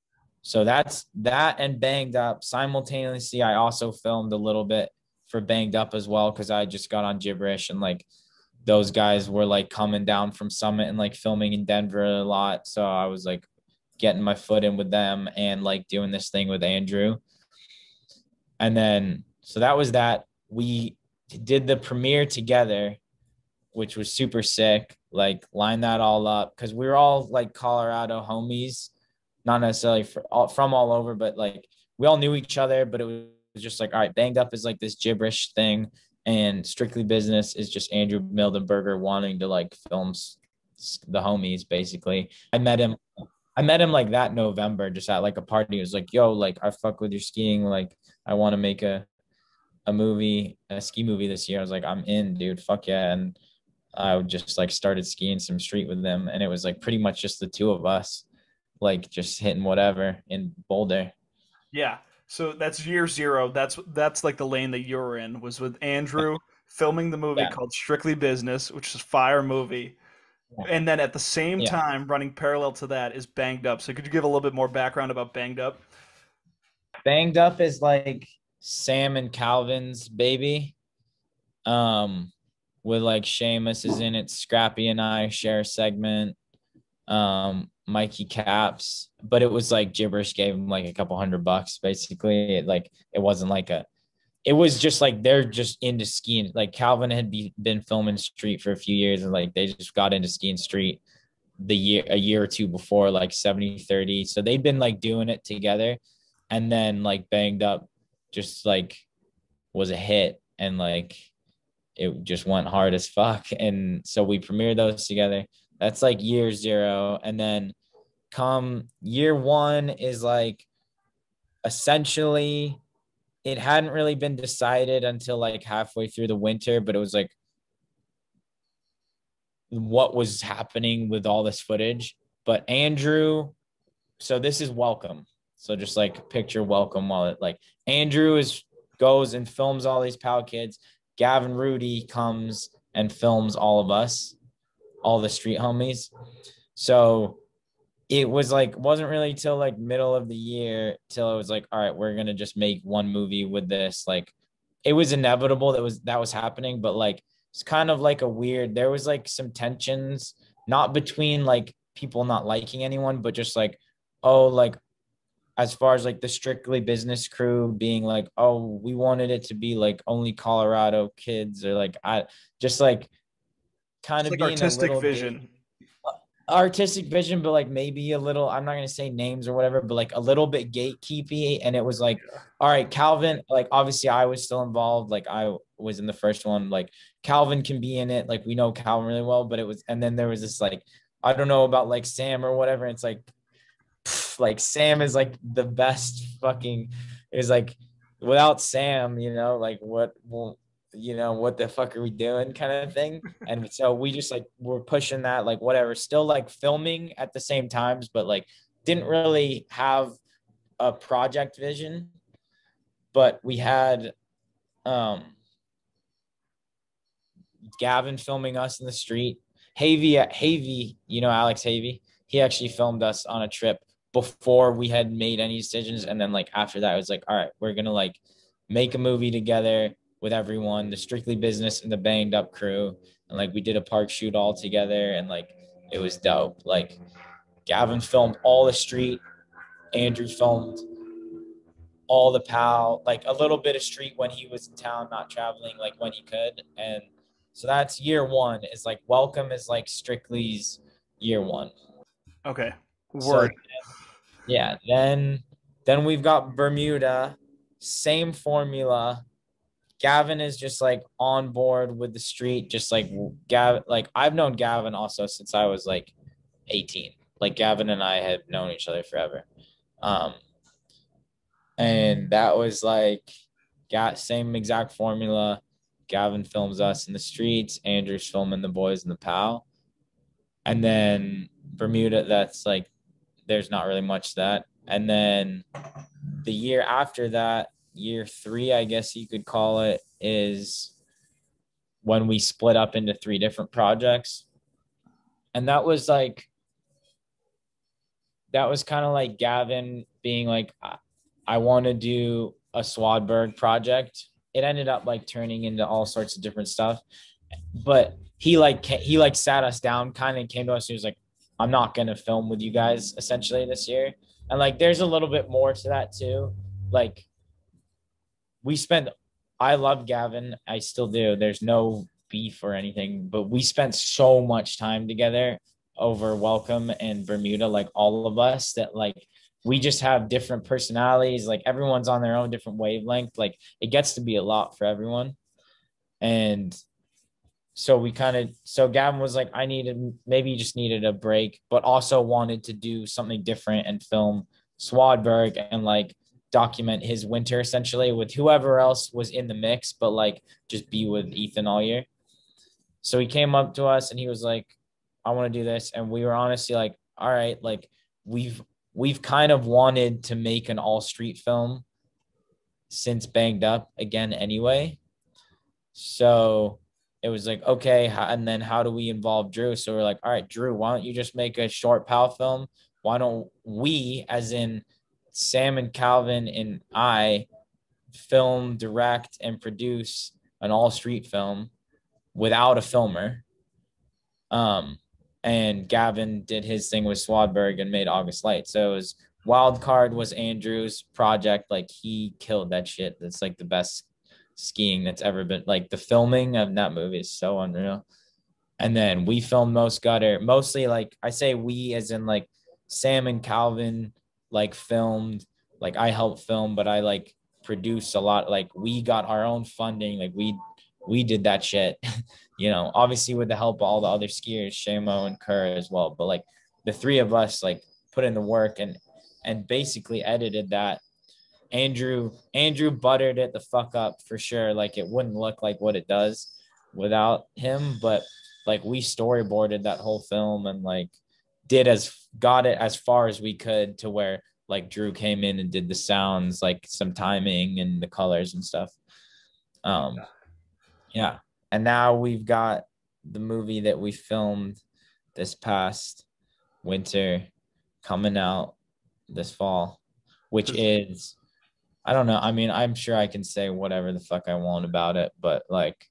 so that's that and Banged Up. Simultaneously, I also filmed a little bit for Banged Up as well because I just got on Gibberish and like those guys were like coming down from Summit and like filming in Denver a lot. So I was like getting my foot in with them and like doing this thing with Andrew. And then so that was that. We did the premiere together, which was super sick. Like line that all up because we were all like Colorado homies, not necessarily from all over, but like we all knew each other. But it was just like, all right, Banged Up is like this gibberish thing, and Strictly Business is just Andrew Mildenberger wanting to like film the homies. Basically, I met him. I met him like that November, just at like a party. He was like, "Yo, like I fuck with your skiing. Like I want to make a movie, a ski movie this year." I was like, "I'm in, dude. Fuck yeah!" And I just like started skiing some street with them, and it was like pretty much just the two of us, like just hitting whatever in Boulder. Yeah. So that's year zero. That's like the lane that you were in was with Andrew filming the movie Yeah, called Strictly Business, which is a fire movie. yeah, And then at the same yeah. time, running parallel to that is Banged Up. So could you give a little bit more background about Banged Up? Banged Up is like Sam and Calvin's baby. Um, with like Seamus is in it. Scrappy and I share a segment. Mikey Caps, but it was like gibberish. Gave him like a couple $100 basically. It wasn't like a. It was just like they're just into skiing. Like Calvin had been filming street for a few years, and like they just got into skiing street a year or two before, like 70-30. So they'd been like doing it together, and then like Banged Up just like was a hit, and like it just went hard as fuck. And so we premiered those together. That's like year zero. And then come year one is like essentially it hadn't really been decided until like halfway through the winter, but it was like what was happening with all this footage. But Andrew, so this is Welcome. So just like picture Welcome while it like Andrew is goes and films all these PAL kids. Gavin Rudy comes and films all of us, all the street homies. So it was like wasn't really till like middle of the year till it was like, all right, we're gonna just make one movie with this. Like it was inevitable that was happening, but like it's kind of like a weird, there was like some tensions, not between like people not liking anyone, but just like, oh, like as far as like the Strictly Business crew being like, oh, we wanted it to be like only Colorado kids, or like I just like kind It's of like being a artistic little gay vision. artistic vision, but like maybe a little, I'm not gonna say names or whatever, but like a little bit gatekeepy. And it was like, all right, Calvin, like obviously I was still involved, like I was in the first one, like Calvin can be in it, like we know Calvin really well, but it was, and then there was this like, I don't know about like Sam or whatever. It's like Sam is like the best fucking, is like without Sam, like what well, what the fuck are we doing kind of thing. And so we just like were pushing that, like whatever, still like filming at the same times, but like didn't really have a project vision. But we had um Gavin filming us in the street. Havy, Alex Havy. He actually filmed us on a trip before we had made any decisions. And then like after that, it was like, all right, we're gonna like make a movie together with everyone, the Strictly Business and the Banged Up crew. And like we did a park shoot all together, and like it was dope. Like Gavin filmed all the street, Andrew filmed all the PAL, like a little bit of street when he was in town, not traveling, like when he could. And so that's year one, is like Welcome is like Strictly's year one. Okay. So Word. yeah, then we've got Bermuda, same formula. Gavin is just like on board with the street, just like Gavin. Like I've known Gavin also since I was like 18. Like Gavin and I have known each other forever. Um, and that was like got same exact formula. Gavin films us in the streets, Andrew's filming the boys in the PAL. And then Bermuda, that's like there's not really much to that. And then the year after that, year three, I guess you could call it, is when we split up into three different projects. And that was kind of like Gavin being like, I want to do a Swadberg project. It ended up like turning into all sorts of different stuff, but he sat us down, kind of came to us. He was like, I'm not gonna film with you guys essentially this year, and like there's a little bit more to that too. Like we spent, I love Gavin, I still do. There's no beef or anything, but we spent so much time together over Welcome and Bermuda, like all of us, that like we just have different personalities. Like everyone's on their own different wavelength. Like it gets to be a lot for everyone. And so Gavin was like, I needed, maybe he just needed a break, but also wanted to do something different and film Swadberg and like document his winter essentially with whoever else was in the mix, but like just be with Ethan all year. So he came up to us and he was like, I want to do this. And we were honestly like, all right, like we've kind of wanted to make an all street film since Banged Up again anyway. So it was like, okay, and then how do we involve Drew? So we're like, all right, Drew, why don't you just make a short PAL film? Why don't we, as in Sam and Calvin and I, film, direct, and produce an all street film without a filmer? Um, and Gavin did his thing with Swadberg and made August Light. So it was Wild Card was Andrew's project. Like he killed that shit. That's like the best skiing that's ever been. Like the filming of that movie is so unreal. And then we filmed Most Gutter, mostly like I say we as in like Sam and Calvin like filmed, like I helped film, but I like produced a lot. Like we got our own funding, like we did that shit, obviously with the help of all the other skiers, Shamo and Kerr as well. But like the three of us like put in the work and basically edited that. Andrew buttered it the fuck up for sure. Like it wouldn't look like what it does without him, but like we storyboarded that whole film and like got it as far as we could to where like Drew came in and did the sounds, like some timing and the colors and stuff. Um, yeah. And now we've got the movie that we filmed this past winter coming out this fall, which is, I don't know. I mean, I'm sure I can say whatever the fuck I want about it, but like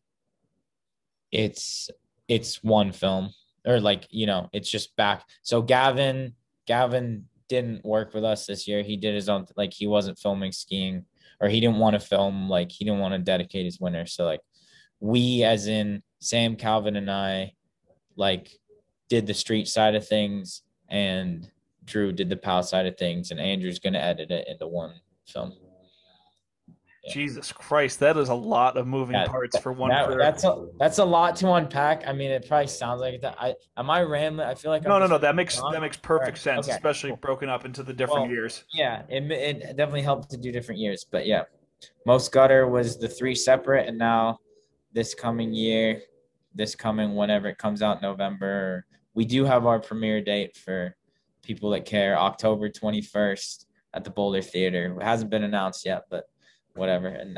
it's it's one film, or like, it's just back. So Gavin didn't work with us this year. He did his own, like he wasn't filming skiing, or he didn't want to film, like he didn't want to dedicate his winter. So like we, as in Sam, Calvin, and I, like did the street side of things, and Drew did the PAL side of things, and Andrew's gonna edit it into one film. Yeah. Jesus Christ, that is a lot of moving Yeah, parts for one that crew. that's a lot to unpack. I mean, it probably sounds like that. Am I rambling? I feel like I'm No. just That on. makes All right. perfect sense, Okay. especially Cool. broken up into the different Well, years. yeah, it definitely helped to do different years, but yeah, Most Gutter was the three separate, and now this coming year, this coming whenever it comes out, November, we do have our premiere date for people that care, October 21st at the Boulder Theater. It hasn't been announced yet, but whatever. And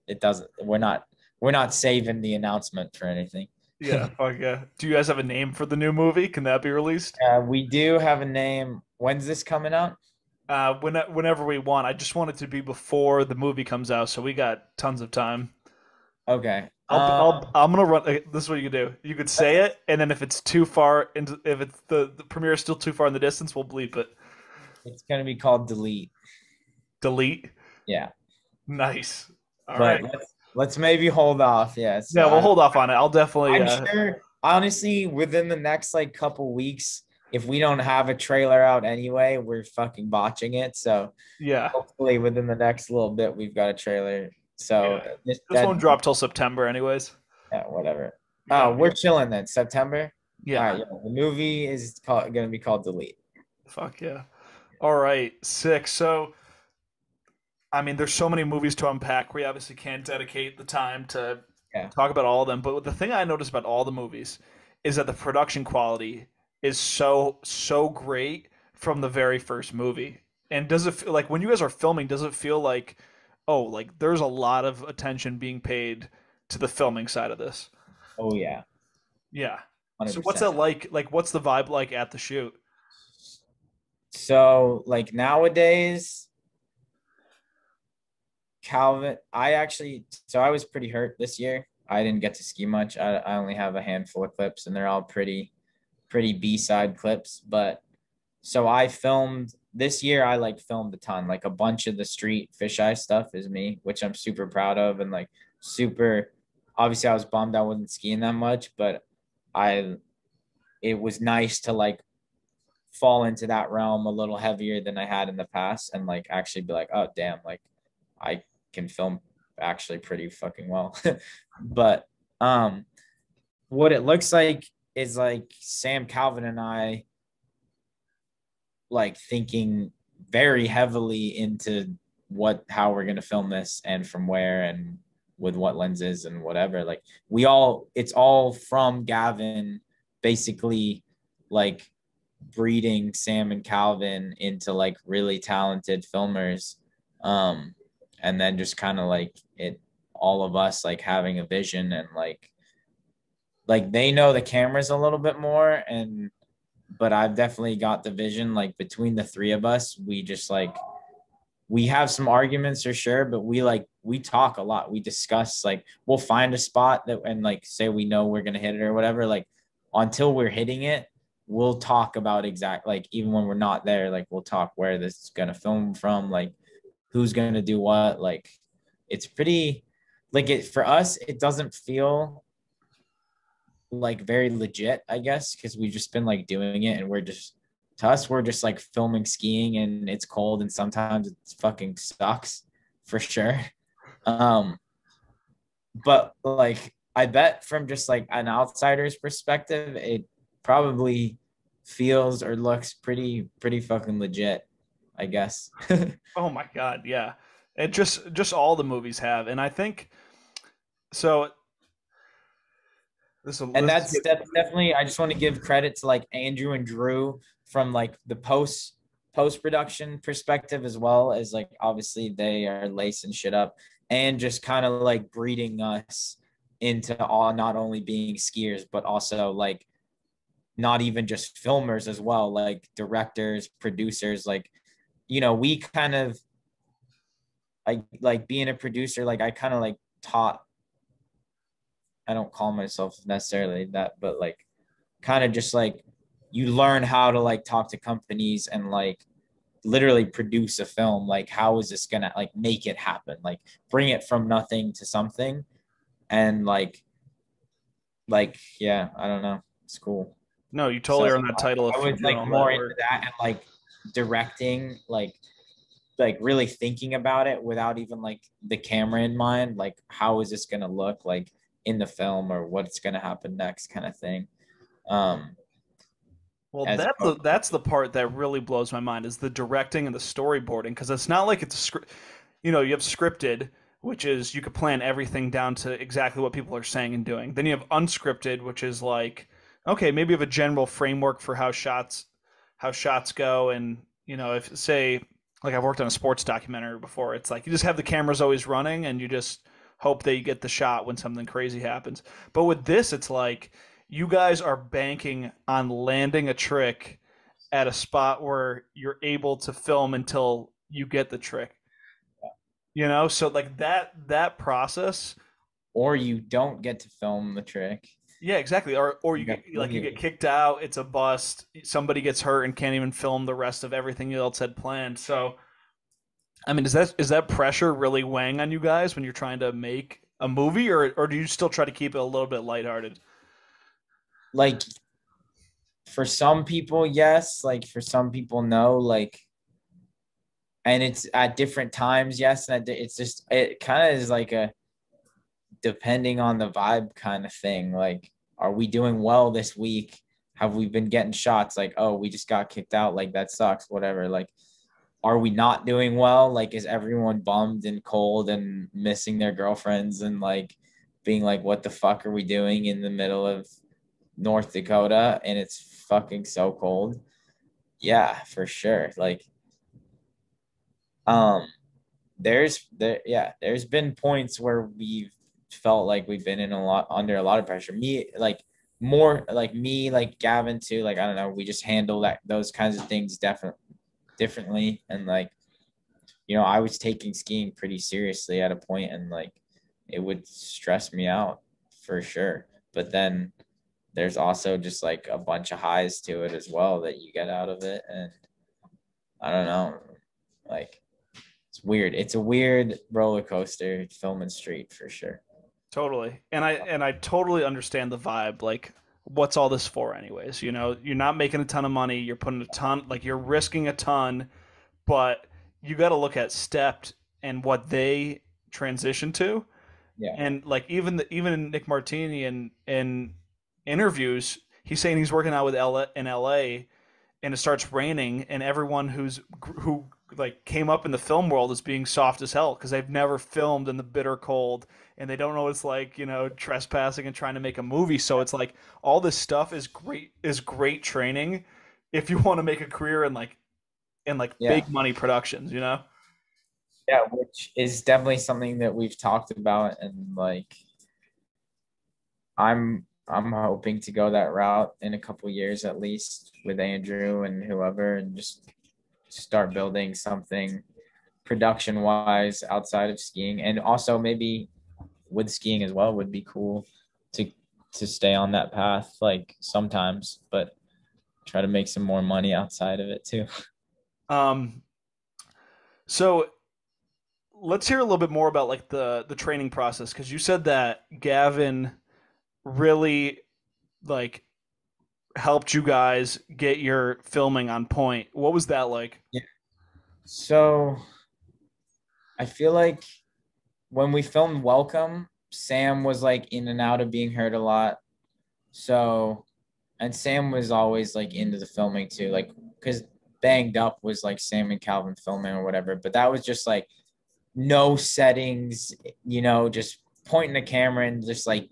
it doesn't. We're not saving the announcement for anything. Yeah, fuck yeah. Do you guys have a name for the new movie? Can that be released? We do have a name. When's this coming out? Whenever we want. I just want it to be before the movie comes out, so we got tons of time. Okay. I'm gonna run. This is what you can do. You could say it, and then if it's too far into, if it's the premiere is still too far in the distance, we'll bleep it. It's gonna be called Delete. Delete. Yeah, Nice. All but right. let's maybe hold off. Yeah. So Yeah, we'll hold off on it. I'll definitely. I'm sure, honestly, within the next like couple weeks, if we don't have a trailer out anyway, we're fucking botching it. So Yeah. hopefully within the next little bit, we've got a trailer. So Yeah. This won't drop till September, anyways. yeah, whatever. Yeah. Oh, we're chilling then. September. All Yeah. right. Yeah, the movie is gonna be called Delete. Fuck yeah. All right. Sick. So, I mean, there's so many movies to unpack. We obviously can't dedicate the time to Yeah. talk about all of them. But the thing I noticed about all the movies is that the production quality is so great from the very first movie. And does it feel like when you guys are filming, does it feel like, oh, like there's a lot of attention being paid to the filming side of this? Oh yeah. Yeah. So what's 100%. that like? Like, what's the vibe like at the shoot? So like nowadays, Calvin, I was pretty hurt this year. I didn't get to ski much. I only have a handful of clips, and they're all pretty B-side clips. But so I filmed this year. I like filmed a ton. Like a bunch of the street fisheye stuff is me, which I'm super proud of, and like super. Obviously, I was bummed I wasn't skiing that much, but I it was nice to like fall into that realm a little heavier than I had in the past, and like actually be like, oh damn, like I can film actually pretty fucking well. But um what it looks like is like Sam, Calvin, and I like thinking very heavily into how we're gonna film this and from where and with what lenses and whatever. Like it's all from Gavin basically like breeding Sam and Calvin into like really talented filmers. Um and then just kind of like it all of us like having a vision and like they know the cameras a little bit more, and but I've definitely got the vision. Like between the three of us, we just like we have some arguments for sure, but we talk a lot. We discuss, like we'll find a spot that and like say we know we're gonna hit it or whatever. Like until we're hitting it, we'll talk about exact like even when we're not there, like we'll talk where this is gonna film from, like who's gonna do what. Like it's pretty like it for us, it doesn't feel like very legit, I guess, because we've just been like doing it and we're just to us, we're just like filming skiing and it's cold and sometimes it fucking sucks for sure. Um, but like I bet from just like an outsider's perspective, it probably feels or looks pretty fucking legit, I guess. Oh my God, yeah. It just all the movies have, and I think so. And This is good. that's definitely I just want to give credit to like Andrew and Drew from like the post production perspective, as well as like obviously they are lacing shit up and just kind of like breeding us into all not only being skiers but also like not even just filmers as well, like directors, producers. Like we kind of like being a producer, like I kind of like taught, I don't call myself necessarily that, but like kind of just like you learn how to like talk to companies and like literally produce a film. Like how is this gonna like make it happen, like bring it from nothing to something. And like yeah, I don't know, it's cool. No, you So totally earned that title I if you're was doing like all that more into work. that and like directing, like really thinking about it without even like the camera in mind, like how is this gonna look like in the film or what's gonna happen next kind of thing. um Well, as that's the part that really blows my mind is the directing and the storyboarding because it's not like it's a script. You have scripted, which is you could plan everything down to exactly what people are saying and doing. Then you have unscripted, which is like, okay, maybe you have a general framework for how shots go, and if say like I've worked on a sports documentary before, it's like you just have the cameras always running and you just hope that you get the shot when something crazy happens. But with this, it's like you guys are banking on landing a trick at a spot where you're able to film until you get the trick. So like that process. or you don't get to film the trick. Yeah, exactly. Or you You got get to like you leave. get kicked out, it's a bust, somebody gets hurt and can't even film the rest of everything else had planned. So I mean, is that pressure really weighing on you guys when you're trying to make a movie, or do you still try to keep it a little bit lighthearted? Like for some people, yes. Like for some people, no. Like, and it's at different times, yes. And it's just it kind of is like a depending on the vibe kind of thing. Like, are we doing well this week? Have we been getting shots? Like, oh, we just got kicked out. Like that sucks. Whatever. Like, are we not doing well? Like, is everyone bummed and cold and missing their girlfriends and like being like, what the fuck are we doing in the middle of North Dakota and it's fucking so cold? Yeah, for sure. Like, um, there's been points where we've felt like we've been in a lot under a lot of pressure. Me, like more like me, like Gavin too. Like I don't know, we just handle that those kinds of things differently, and like I was taking skiing pretty seriously at a point, and like it would stress me out for sure. But then there's also just like a bunch of highs to it as well that you get out of it, and I don't know, like it's weird. It's a weird roller coaster, filming street for sure. Totally. And I totally understand the vibe. Like, what's all this for anyways? You're not making a ton of money, you're putting a ton, like you're risking a ton, but you got to look at Stepped and what they transition to. Yeah. And like even Nick Martini and interviews, he's saying he's working out with LA, and it starts raining, and everyone who like came up in the film world is being soft as hell because they've never filmed in the bitter cold, and they don't know what it's like, trespassing and trying to make a movie. So it's like all this stuff is great training if you want to make a career in Yeah. big money productions. Yeah, which is definitely something that we've talked about, and like I'm hoping to go that route in a couple years at least with Andrew and whoever, and just start building something production wise outside of skiing, and also maybe with skiing as well would be cool to stay on that path like sometimes, but try to make some more money outside of it too. Um, so let's hear a little bit more about like the training process because you said that Gavin really like helped you guys get your filming on point. What was that like? Yeah. So I feel like when we filmed Welcome, Sam was like in and out of being hurt a lot. So, and Sam was always like into the filming too, like because Banged Up was like Sam and Calvin filming or whatever. But that was just like no settings, just pointing the camera and just like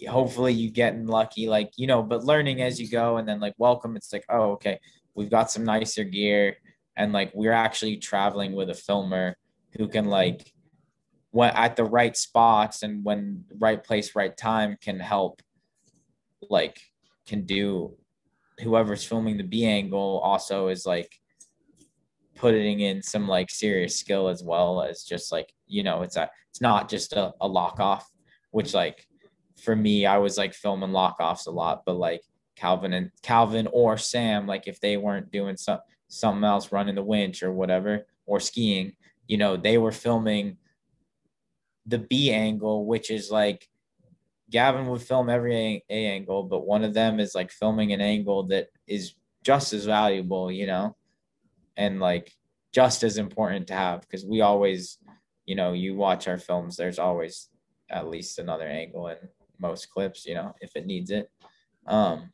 hopefully you getting lucky, like, but learning as you go. And then like Welcome, it's like, oh, okay, we've got some nicer gear. And like we're actually traveling with a filmer who can like when at the right spots and when right place, right time can help like can do whoever's filming the B angle also is like putting in some like serious skill as well as just like it's not just a lock off, which like for me I was like filming lock offs a lot, but like Calvin or Sam, like if they weren't doing something else, running the winch or whatever or skiing, they were filming the B angle, which is like Gavin would film every A angle, but one of them is like filming an angle that is just as valuable, and like just as important to have because we always, you watch our films, there's always at least another angle in most clips, if it needs it. Um,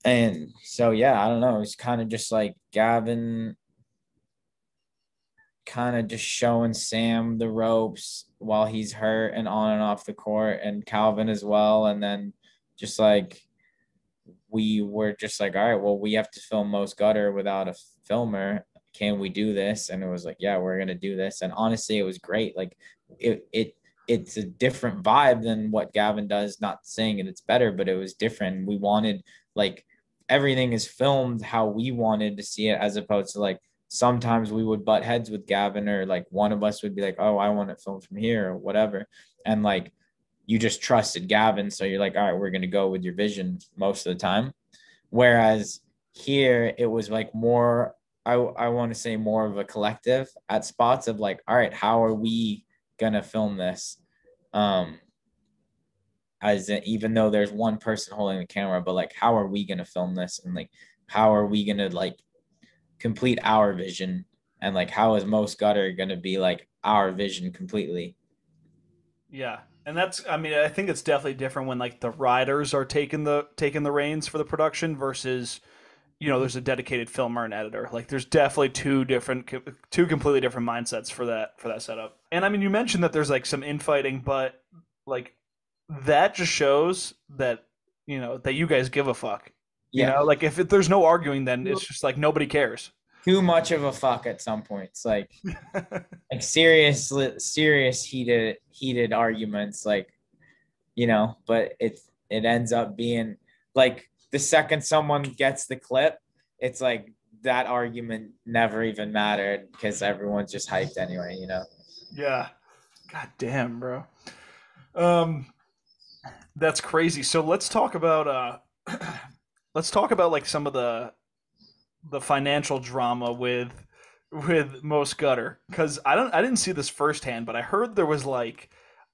and so, yeah, I don't know. It's kind of just like Gavin kind of just showing Sam the ropes while he's hurt and on and off the court, and Calvin as well. And then just like we were just like, all right, well, we have to film Most Gutter without a filmer. Can we do this? And it was like, yeah, we're gonna do this. And honestly, it was great. Like it's a different vibe than what Gavin does. Not saying that it's better, but it was different. We wanted like everything is filmed how we wanted to see it, as opposed to like sometimes we would butt heads with Gavin, or like one of us would be like, oh, I want it filmed from here or whatever. And like you just trusted Gavin. So you're like, all right, we're going to go with your vision most of the time. Whereas here, it was like more, I want to say more of a collective at spots of like, all right, how are we going to film this? Um, even though there's one person holding the camera, but like, how are we going to film this? And like, how are we going to like complete our vision? And like, how is Most Gutter going to be like our vision completely? Yeah. And I mean, I think it's definitely different when like the riders are taking the reins for the production versus there's a dedicated filmer and editor. Like there's definitely two completely different mindsets for that setup. And I mean, you mentioned that there's like some infighting, but like that just shows that that you guys give a fuck. Yeah. Like if there's no arguing, then it's just like nobody cares. Too much of a fuck at some points. Like serious heated arguments, like, but it ends up being like the second someone gets the clip, it's like that argument never even mattered because everyone's just hyped anyway. Yeah. God damn, bro. Um, that's crazy. So let's talk about like some of the financial drama with Most Gutter because I didn't see this firsthand, but I heard there was like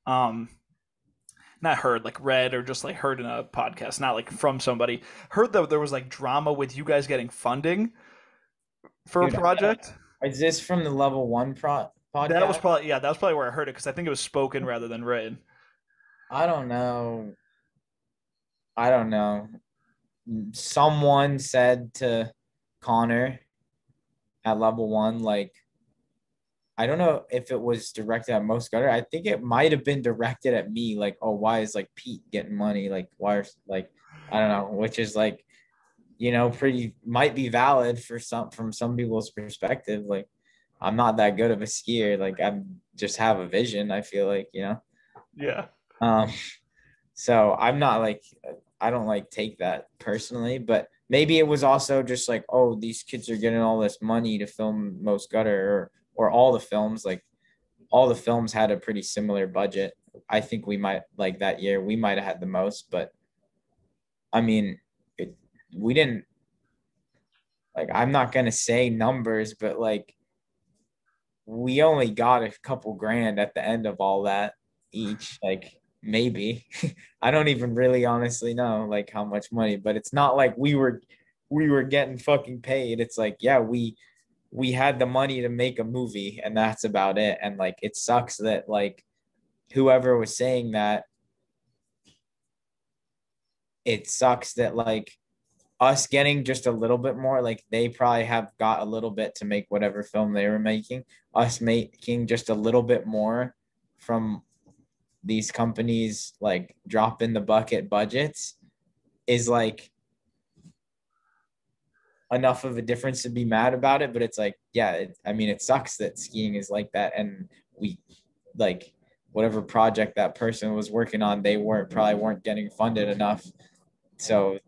um not heard like read or just like heard in a podcast, not like from somebody heard that there was like drama with you guys getting funding for a Dude, project. is this from the level one That was podcast? probably, yeah, that was probably where I heard it because I think it was spoken rather than written. I don't know. I don't know. Someone said to Connor at level one, like, I don't know if it was directed at Most Gutter. I think it might have been directed at me, like, oh, why is like Pete getting money? Like, why are like, I don't know, which is like, pretty might be valid for some from some people's perspective. Like, I'm not that good of a skier. Like, I'm just have a vision, I feel like, Yeah. Um, so I'm not like I don't like take that personally, but maybe it was also just like, oh, these kids are getting all this money to film Most Gutter or all the films. Like all the films had a pretty similar budget. I think we might like that year we might have had the most, but I mean, it, we didn't like. I'm not gonna say numbers, but like we only got a couple grand at the end of all that each. Like maybe I don't even really honestly know like how much money, but it's not like we were getting fucking paid. It's like, yeah, we had the money to make a movie and that's about it. And like it sucks that like whoever was saying that, it sucks that like us getting just a little bit more, like they probably have got a little bit to make whatever film they were making, us making just a little bit more from these companies like drop in the bucket budgets is like enough of a difference to be mad about it. But it's like, yeah, I mean, it sucks that skiing is like that. And we like whatever project that person was working on, they weren't getting funded enough. So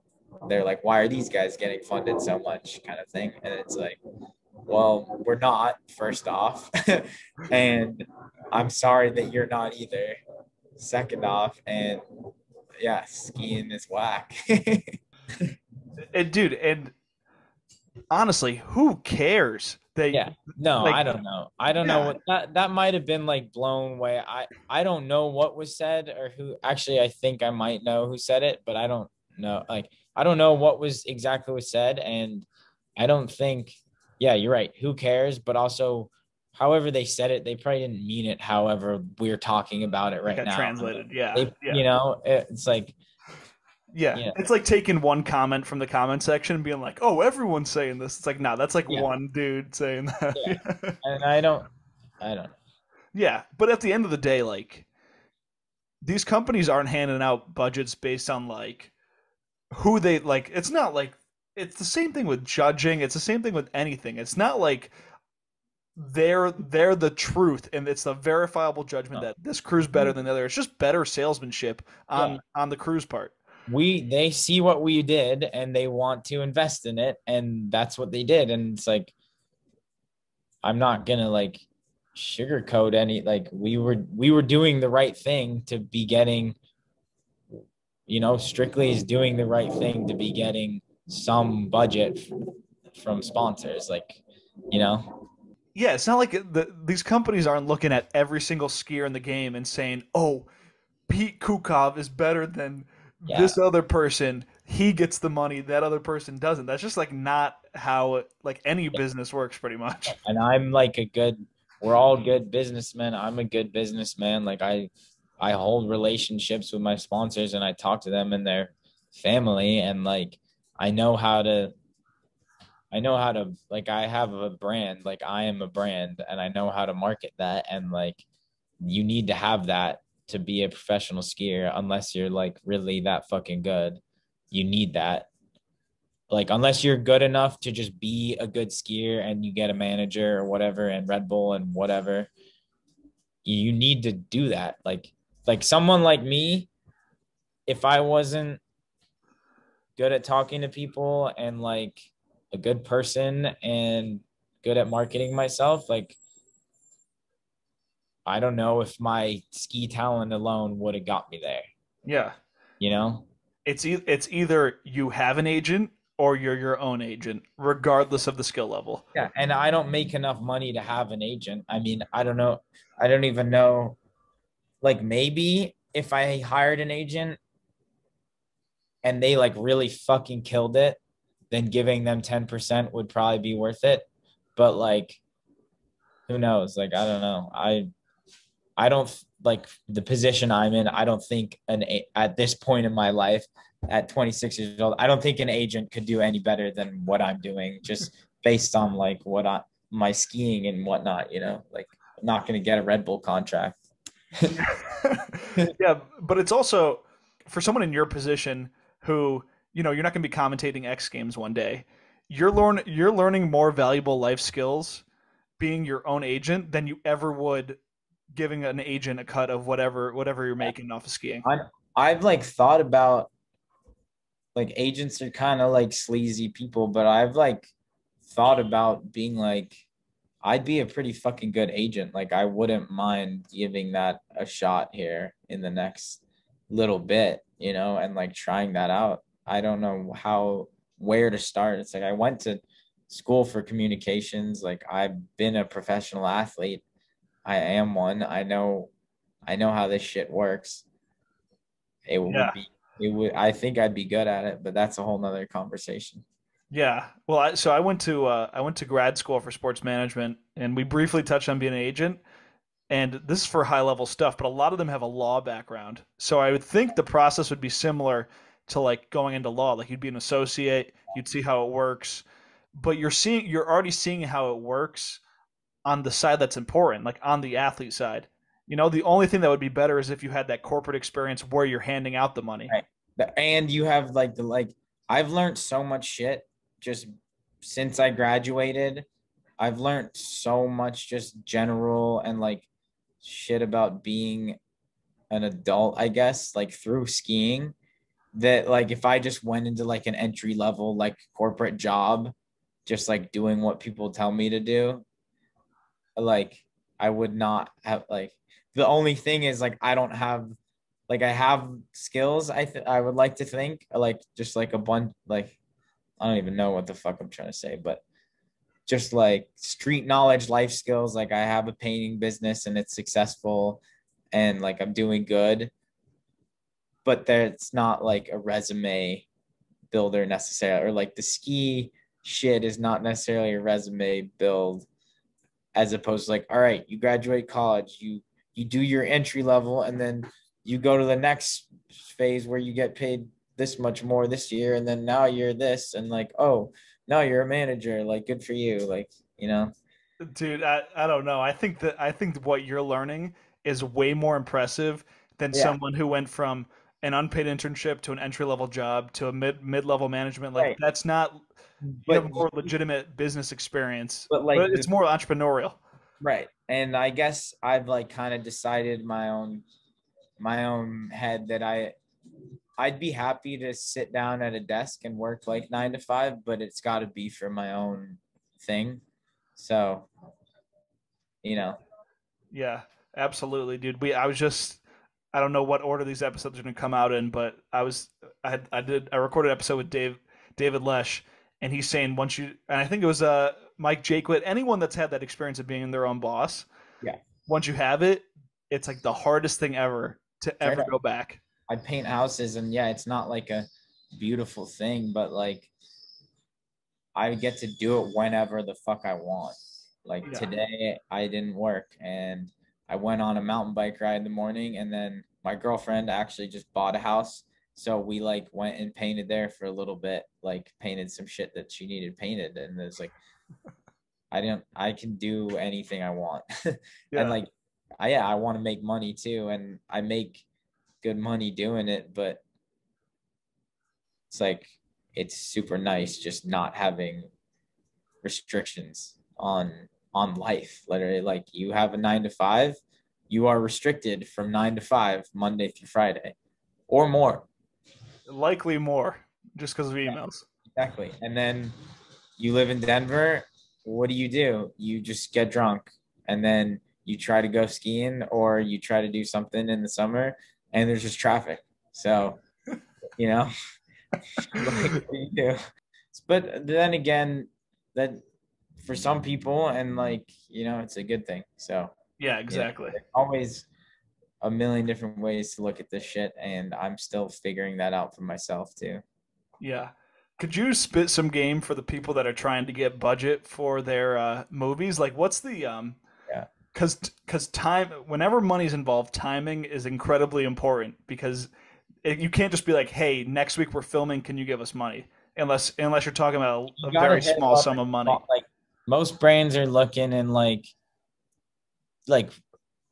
they're like, why are these guys getting funded so much kind of thing? And it's like, well, we're not, first off. And I'm sorry that you're not either, second off. And yeah, skiing is whack. And dude, and honestly, who cares? They Yeah. No, like I don't know. I don't know yeah, what that might have been like blown away. I don't know what was said or who actually I think I might know who said it, but I don't know. Like I don't know what was exactly was said and I don't think yeah, you're right. Who cares? But also however they said it, they probably didn't mean it however we're talking about it it right got now. translated. Yeah. They, Yeah. it's like Yeah, yeah, it's like taking one comment from the comment section and being like, "Oh, everyone's saying this." It's like, no, that's like yeah, one dude saying that. yeah. Yeah. And I don't know. Yeah, but at the end of the day, like these companies aren't handing out budgets based on like who they like. It's not like it's the same thing with judging. It's the same thing with anything. It's not like they're the truth and it's the verifiable judgment No. that this crew's better than the other. It's just better salesmanship Yeah. on the crew's part. They see what we did and they want to invest in it and that's what they did and it's like I'm not gonna like sugarcoat any like we were doing the right thing to be getting Strictly is doing the right thing to be getting some budget from sponsors like you know Yeah, it's not like these companies aren't looking at every single skier in the game and saying, "Oh, Pete Koukov is better than yeah this other person. He gets the money, that other person doesn't." That's just like not how like any business works, pretty much. and I'm like we're all good businessmen. I'm a good businessman. Like I hold relationships with my sponsors and I talk to them and their family and like I know how to like I have a brand, like I am a brand and I know how to market that and like you need to have that to be a professional skier unless you're like really that fucking good. You need that like unless you're good enough to just be a good skier and you get a manager or whatever and Red Bull and whatever, you need to do that. Like someone like me, if I wasn't good at talking to people and like a good person and good at marketing myself, like I don't know if my ski talent alone would have got me there, Yeah. you know? It's either you have an agent or you're your own agent, regardless of the skill level. Yeah, and I don't make enough money to have an agent. I mean, I don't know. I don't even know. Like maybe if I hired an agent and they like really fucking killed it, then giving them 10% would probably be worth it. But like, who knows? Like, I don't know. I don't. like the position I'm in, I don't think at this point in my life, at 26 years old, I don't think an agent could do any better than what I'm doing, just based on like my skiing and whatnot. Like I'm not gonna get a Red Bull contract. Yeah, but it's also for someone in your position who, you're not going to be commentating X Games one day. You're learning more valuable life skills being your own agent than you ever would giving an agent a cut of whatever you're making off of skiing. I I've like thought about like agents are kind of like sleazy people, but I've like thought about being like I'd be a pretty fucking good agent. Like I wouldn't mind giving that a shot here in the next little bit, and like trying that out. I don't know where to start. It's like I went to school for communications. Like I've been a professional athlete. I am one. I know how this shit works. It would Yeah. be I think I'd be good at it, but that's a whole nother conversation. Yeah. Well, so I went to grad school for sports management, and we briefly touched on being an agent. And this is for high level stuff, but a lot of them have a law background. So I would think the process would be similar to like going into law. Like you'd be an associate, you'd see how it works, but you're already seeing how it works on the side that's important, like on the athlete side. The only thing that would be better is if you had that corporate experience where you're handing out the money. Right. And you have like I've learned so much shit just since I graduated. I've learned so much just general and like shit about being an adult, I guess, like through skiing, that like if I just went into like an entry level like corporate job, just like doing what people tell me to do, like I would not have like the only thing is like I don't have like I have skills. I would like to think like just like a bunch like I don't even know what the fuck I'm trying to say, but just like street knowledge, life skills. Like I have a painting business and it's successful, and like I'm doing good, but that's not like a resume builder necessarily, or like the ski shit is not necessarily a resume build, as opposed to like, all right, you graduate college, you do your entry level, and then you go to the next phase where you get paid this much more this year, and then now you're this, and like, oh, now you're a manager, like good for you, like, Dude, I don't know. I think what you're learning is way more impressive than yeah, someone who went from an unpaid internship to an entry level job to a mid level management. Like right. that's not you have But more legitimate business experience, but but like it's the more entrepreneurial. right, and I guess I've like kind of decided my own head that I'd be happy to sit down at a desk and work like 9 to 5, but it's got to be for my own thing. So, you know, Yeah, absolutely, dude. I don't know what order these episodes are going to come out in, but I recorded an episode with David Lesh, and he's saying and I think it was Mike Jaquit, anyone that's had that experience of being their own boss, yeah, once you have it, it's like the hardest thing ever to straight ever up. go back. I paint houses, and yeah, it's not like a beautiful thing, but like I get to do it whenever the fuck I want. Like Yeah. today, I didn't work, and I went on a mountain bike ride in the morning, and then my girlfriend actually just bought a house. So we like went and painted there for a little bit, like painted some shit that she needed painted. And it's like, I can do anything I want. And Yeah. like, yeah, I want to make money too. And I make good money doing it, but it's like, it's super nice just not having restrictions on life. Literally, like you have a 9 to 5, you are restricted from 9 to 5 Monday through Friday or more. Likely more just because of emails. Exactly. And then you live in Denver. What do? You just get drunk, and then you try to go skiing or you try to do something in the summer, and there's just traffic. So, you know, like what do you do? But then again, that for some people, and like, it's a good thing. So, Yeah, exactly. there's always a million different ways to look at this shit, and I'm still figuring that out for myself too. Yeah. Could you spit some game for the people that are trying to get budget for their movies? Like, what's the Yeah. because time, whenever money's involved, timing is incredibly important because you can't just be like, hey, next week we're filming, can you give us money? Unless you're talking about You a gotta very hit small up sum of money. like most brands are looking and like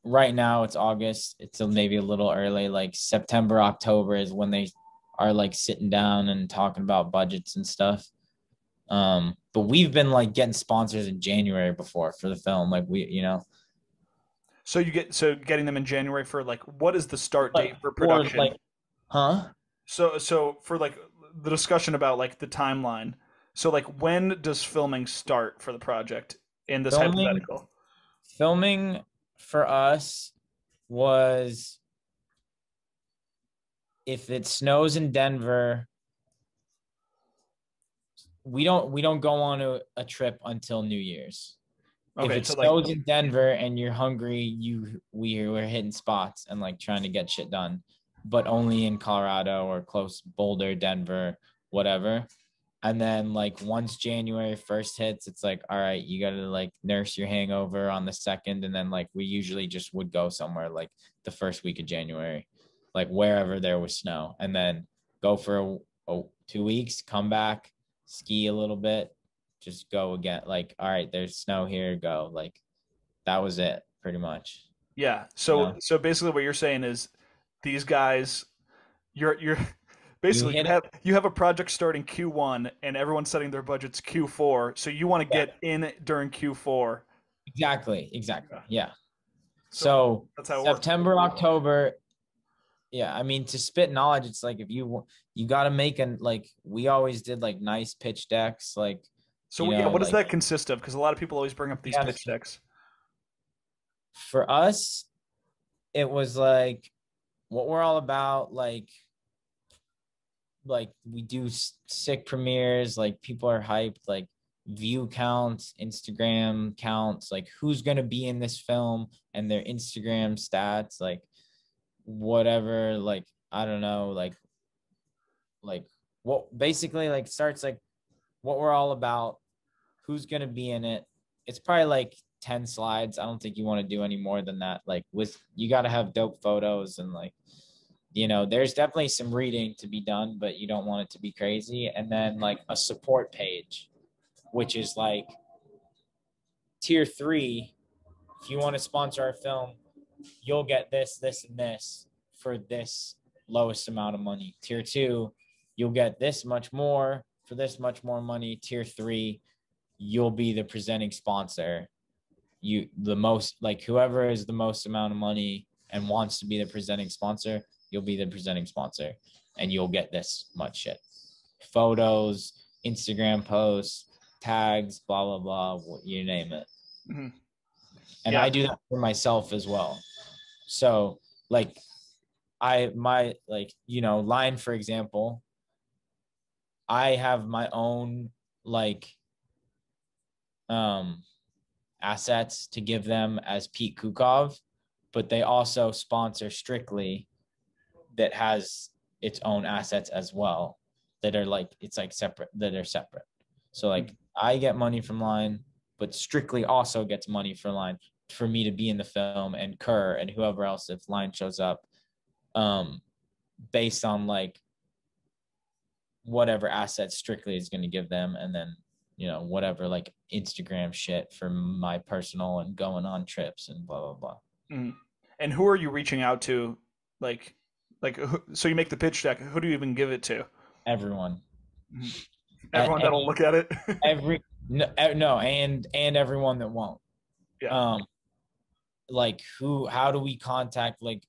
right now it's August. It's maybe a little early. Like September, October is when they are like sitting down and talking about budgets and stuff. But we've been like getting sponsors in January before for the film. Like So getting them in January for like what is the start like date for or production? like, huh? So for like the discussion about like the timeline. So like when does filming start for the project in this Filming, hypothetical? filming for us was if it snows in Denver, we don't go on a trip until New Year's. If Okay, it so like snows in Denver and you're hungry, we're hitting spots and like trying to get shit done, but only in Colorado or close Boulder, Denver, whatever. And then like once January 1st hits, it's like, all right, you gotta like nurse your hangover on the second. And then like we usually just would go somewhere like the first week of January, like wherever there was snow, and then go for 2 weeks, come back, ski a little bit, just go again. Like, all right, there's snow here, go. Like that was it pretty much. yeah. You So know, so basically what you're saying is these guys you're you basically hit it. you have a project starting Q1 and everyone's setting their budgets Q4. So you want to Yeah, get in during Q4. exactly. Yeah. Yeah. So So that's how it works. September, October, yeah, I mean to spit knowledge, it's like if you got to make an like we always did like nice pitch decks, like So yeah, what does like that consist of? Because a lot of people always bring up we these have pitch decks. for us it was like what we're all about, like we do sick premieres, like people are hyped, like view counts, Instagram counts, like who's going to be in this film and their Instagram stats, like whatever, like I don't know, like what basically like starts like what we're all about, who's going to be in it. It's probably like 10 slides. I don't think you want to do any more than that. Like with you got to have dope photos and like there's definitely some reading to be done, but you don't want it to be crazy. And then like a support page, which is like tier 3. If you want to sponsor our film, you'll get this, this, and this for this lowest amount of money. Tier 2, you'll get this much more for this much more money. Tier 3, you'll be the presenting sponsor. You the most like whoever is the most amount of money and wants to be the presenting sponsor, you'll be the presenting sponsor, and you'll get this much shit. Photos, Instagram posts, tags, blah blah blah, you name it. Hmm. And Yeah. I do that for myself as well. So like my like line, for example, I have my own like um assets to give them as Pete Koukov, but they also sponsor Strictly that has its own assets as well that are like it's like separate, that are separate. So like I get money from Line, but Strictly also gets money for Line for me to be in the film, and Kerr and whoever else if Line shows up, um, based on like whatever assets Strictly is going to give them, and then whatever like Instagram shit for my personal and going on trips and blah blah blah. Mhm. And who are you reaching out to? Like, so you make the pitch deck. Who do you even give it to? Everyone, Mhm. Everyone that'll any look at it. every no, and everyone that won't. Yeah. Um, like how do we contact like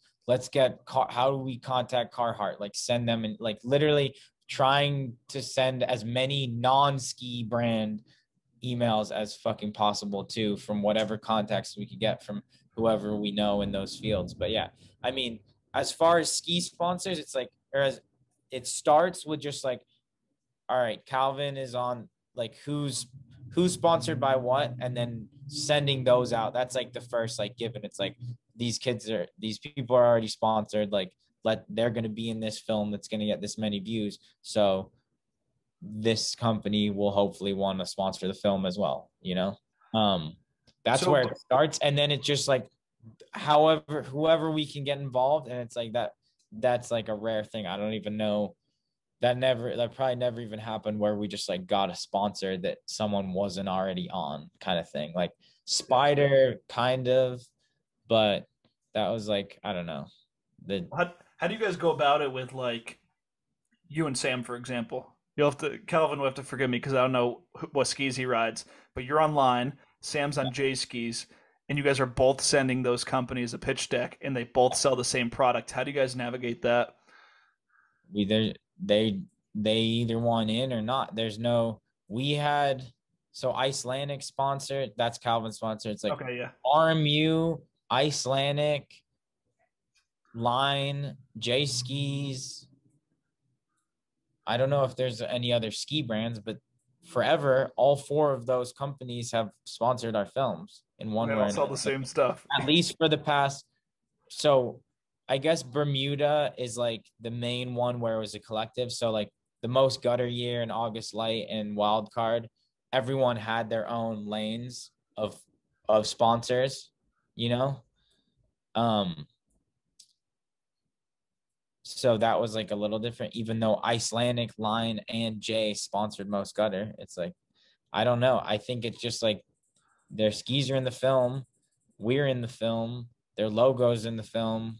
how do we contact Carhartt? Like send them and like literally trying to send as many non-ski brand emails as fucking possible too, from whatever contacts we could get from whoever we know in those fields. But yeah, I mean, as far as ski sponsors, it's like, or as it starts with just like, all right, Calvin is on, like who's sponsored by what, and then sending those out. That's like the first like given. It's like these people are already sponsored. Like they're gonna be in this film that's gonna get this many views. So this company will hopefully want to sponsor the film as well. Um, That's So where it starts, and then it's just like however whoever we can get involved, and it's like that's like a rare thing. I don't even know that probably never even happened where we just like got a sponsor that someone wasn't already on kind of thing. Like yeah. Spider kind of, but that was like I don't know. The How do you guys go about it with like you and Sam, for example? You'll have to Calvin will have to forgive me because I don't know what skis he rides, but you're online. Sam's on J skis, and you guys are both sending those companies a pitch deck, and they both sell the same product. How do you guys navigate that? either they either want in or not. There's no we had so Icelandic sponsor, that's Calvin's sponsor. It's like Okay, yeah. RMU, Icelandic, Line, J Skis. I don't know if there's any other ski brands, but forever, all four of those companies have sponsored our films in And one they way all or sell another. the same stuff. At least for the past. So I guess Bermuda is like the main one where it was a collective. So like the most gutter year and August Light and Wild Card, everyone had their own lanes of sponsors, you know? Um, so that was like a little different, even though Icelandic, Line, and J sponsored most gutter. It's like, I don't know. I think it's just like their skis are in the film, we're in the film, their logos in the film.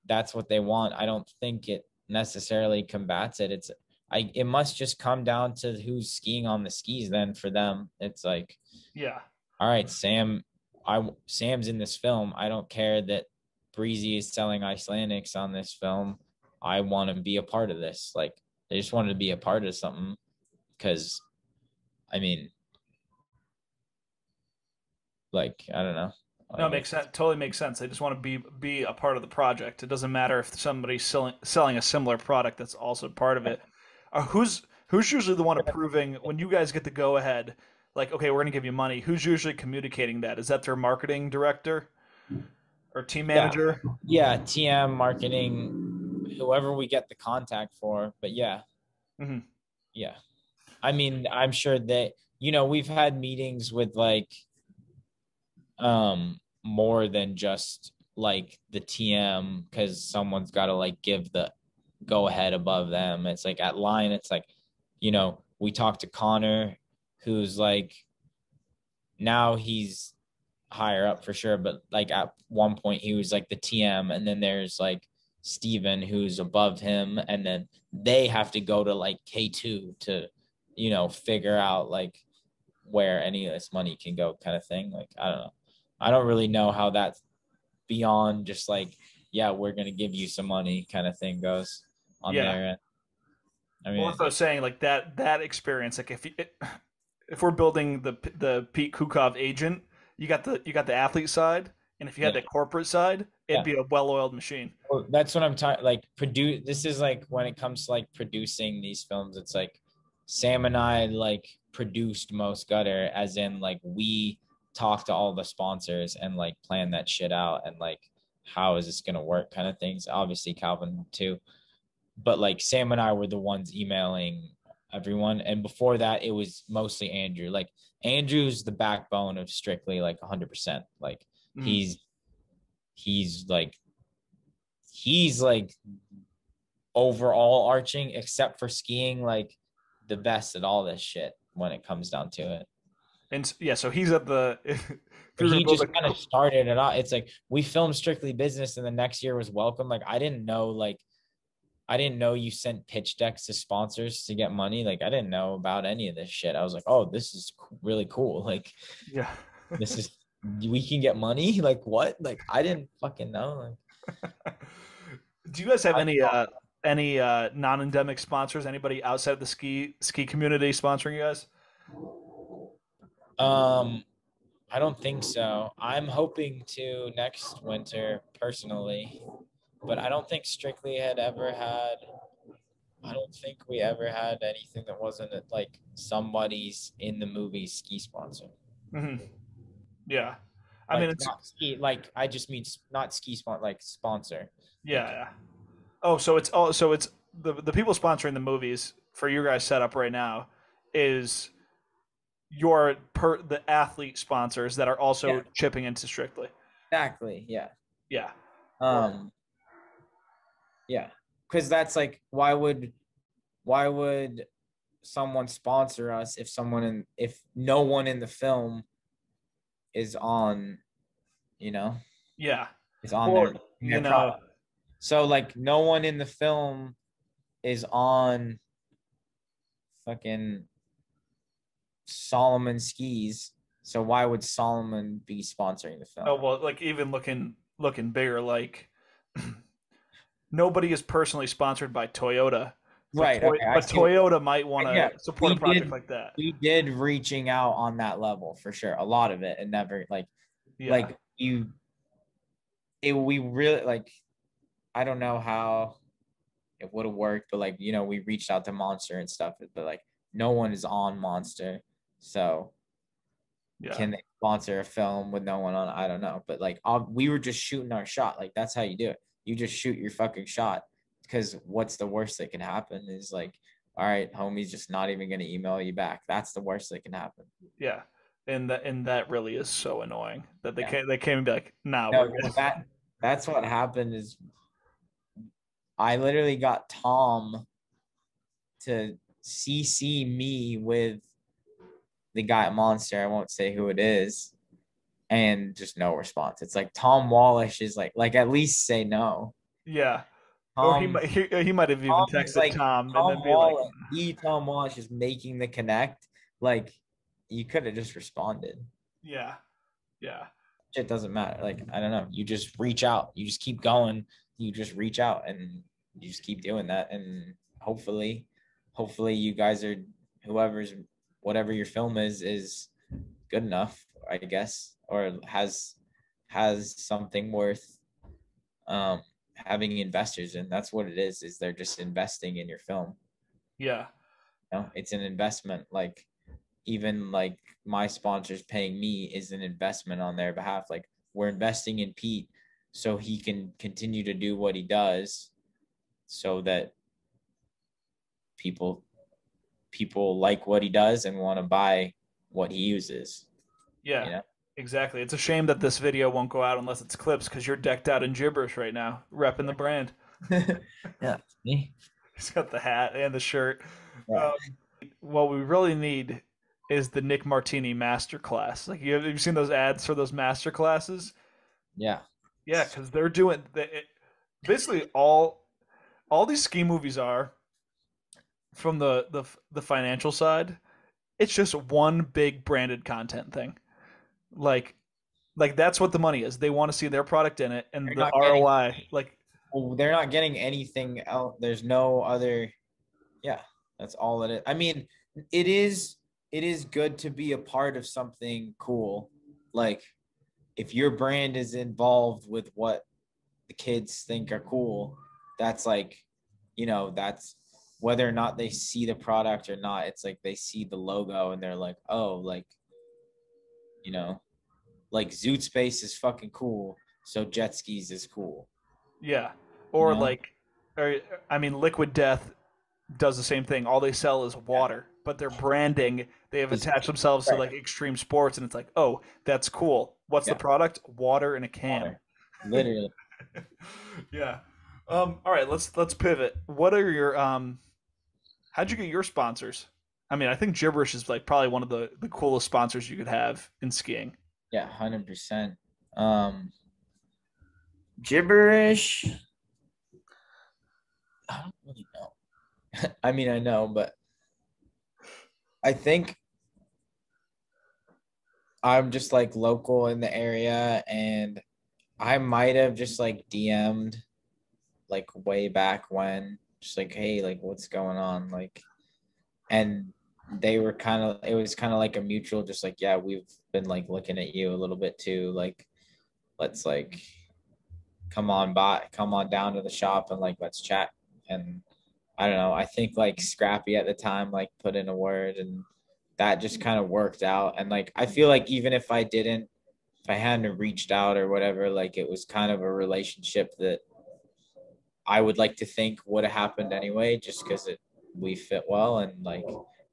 That's what they want. I don't think it necessarily combats it. It must just come down to who's skiing on the skis then for them. It's like, Yeah. all right, Sam's in this film. I don't care that Breezy is selling Icelandics on this film. I want to be a part of this. Like they just wanted to be a part of something because I mean, like, I don't know. No, it Like makes sense. Totally makes sense. They just want to be a part of the project. It doesn't matter if somebody's selling a similar product that's also part of it. Who's usually the one approving when you guys get the go ahead? Like, okay, we're gonna give you money. Who's usually communicating that? Is that their marketing director or team yeah, manager? yeah, TM marketing, whoever we get the contact for. But yeah, Hmm. yeah. I mean, I'm sure that we've had meetings with like more than just like the TM because someone's got to like give the go ahead above them. It's like at line, it's like, we talked to Connor, who's like now he's higher up for sure, but like at one point he was like the TM, and then there's like Steven who's above him, and then they have to go to like K2 to, figure out like where any of this money can go kind of thing. Like, I don't know. I don't really know how that's beyond just like, yeah, we're gonna give you some money kind of thing goes on Yeah. there. I Well, mean, that's what I was saying. Like that experience. Like if we're building the Pete Koukov agent, you got the athlete side, and if you had yeah, the corporate side, it'd yeah. be a well-oiled machine. Well, that's what I'm talking. Like produce. This is like when it comes to like producing these films. It's like Sam and I like produced most gutter, as in like we talked to all the sponsors and like plan that shit out and like how is this gonna work kind of things. Obviously Calvin too, but like Sam and I were the ones emailing everyone, and before that it was mostly Andrew. Like Andrew's the backbone of Strictly, like 100%. Like Mm. he's he's like he's like overall arching, except for skiing, like the best at all this shit when it comes down to it. And yeah, so he's at the. If But you're gonna he build just a, kind of started it out. It's like we filmed Strictly Business, and the next year was Welcome. Like I didn't know you sent pitch decks to sponsors to get money. Like I didn't know about any of this shit. I was like, oh, this is really cool. Like yeah. this is we can get money. Like what? Like I didn't fucking know. Do you guys have Like any non-endemic sponsors? Anybody outside the ski community sponsoring you guys? um I don't think so. I'm hoping to next winter personally, but I don't think Strictly had ever had. I don't think we ever had anything that wasn't like somebody's in the movie ski sponsor. Hmm. Yeah. I mean, Like it's not ski. Like I just mean not ski sponsor. Like sponsor. yeah, Like yeah. So it's the people sponsoring the movies for your guys setup right now is the athlete sponsors that are also Yeah, chipping into Strictly. exactly. Yeah. Yeah. Um, yeah. Because that's like, why would someone sponsor us if no one in the film is on, you know, Yeah. is on Well, their product. So like no one in the film is on fucking Solomon skis. So why would Solomon be sponsoring the film? oh well, like even looking bigger, like nobody is personally sponsored by Toyota, but Right. Okay. I see. Toyota might want Yeah. to support a We project did. like that. We did reaching out on that level for sure. A lot of it, and never Yeah. like you. We really like. I don't know how it would have worked, but like we reached out to Monster and stuff, but like no one is on Monster, so Yeah. can they sponsor a film with no one on? I don't know, but like we were just shooting our shot. Like that's how you do it. You just shoot your fucking shot, because what's the worst that can happen is like, all right, homie's just not even gonna email you back. That's the worst that can happen. Yeah. And that really is so annoying that Yeah. they came and be like, "Nah, we're No, good." that's what happened is I literally got Tom to CC me with the guy at Monster. I won't say who it is, and just no response. It's like Tom Wallish is like at least say no. Yeah. Or Tom he might have even Tom is texted like Tom and Tom then be like, Wallish. Tom Wallish is making the connect. Like you could have just responded. "Yeah. Yeah. It doesn't matter. Like I don't know. You just reach out. You just keep going. You just reach out and you just keep doing that. And hopefully you guys are whoever's whatever your film is good enough, I guess, or has something worth um having investors in. That's what it is they're just investing in your film. Yeah. It's an investment. Like even like my sponsors paying me is an investment on their behalf. Like we're investing in Pete so he can continue to do what he does, so that people like what he does and want to buy what he uses, Yeah. you know. Exactly. It's a shame that this video won't go out unless it's clips because you're decked out in gibberish right now, repping the brand. Yeah, me. He's got the hat and the shirt. Yeah, What we really need is the Nick Martini masterclass. Like, have you seen those ads for those master classes? yeah, Yeah, because they're doing basically all these ski movies are from the financial side. It's just one big branded content thing. Like that's what the money is. They want to see their product in it and they're the not getting ROI. Like they're not getting anything else. There's no other. Yeah, that's all it is. I mean, it is it is good to be a part of something cool. Like if your brand is involved with what the kids think are cool, that's like, that's whether or not they see the product or not. It's like they see the logo and they're like, oh, like, you know, like Zoot Space is fucking cool. So jet skis is cool, yeah, you or know? like, or I mean, Liquid Death does the same thing. All they sell is Yeah. water, but their branding, they have Is attached themselves to right. like extreme sports, and it's like, oh, that's cool. What's the Yeah. product? Water in a can. Water. Literally. Yeah. All right, let's pivot. What are your how'd you get your sponsors? I mean, I think Gibberish is like probably one of the coolest sponsors you could have in skiing. Yeah, 100%. Gibberish. I don't really know. I mean, I know, but I think I'm just like local in the area, and I might have just like DM'd like way back when, just like, hey, like what's going on? Like, and it was kind of like a mutual, just like, yeah, we've been like looking at you a little bit too. Like, let's like come on down to the shop and like let's chat. And I don't know. I think like Scrappy at the time like put in a word, and that just kind of worked out. And like I feel like even if I hadn't reached out or whatever, like it was kind of a relationship that I would like to think would have happened anyway, just because we fit well, and like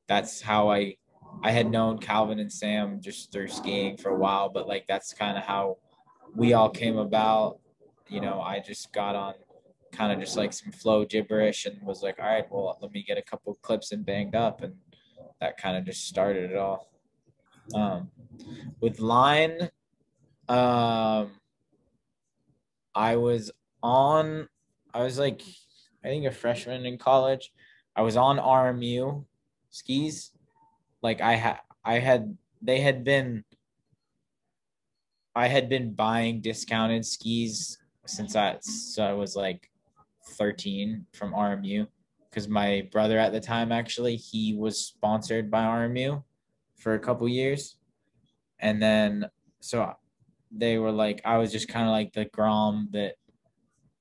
that's how I I had known Calvin and Sam just through skiing for a while, but like that's kind of how we all came about. I just got on kind of just like some flow gibberish and was like, all right, well, let me get a couple clips and banged up, and that kind of just started it all. Um, with line, um, I was on, I was like, I think a freshman in college. I was on RMU skis. Like they had been, I had been buying discounted skis so I was like 13 from RMU because my brother at the time actually he was sponsored by RMU for a couple years, and then so they were like I was just kind of like the Grom that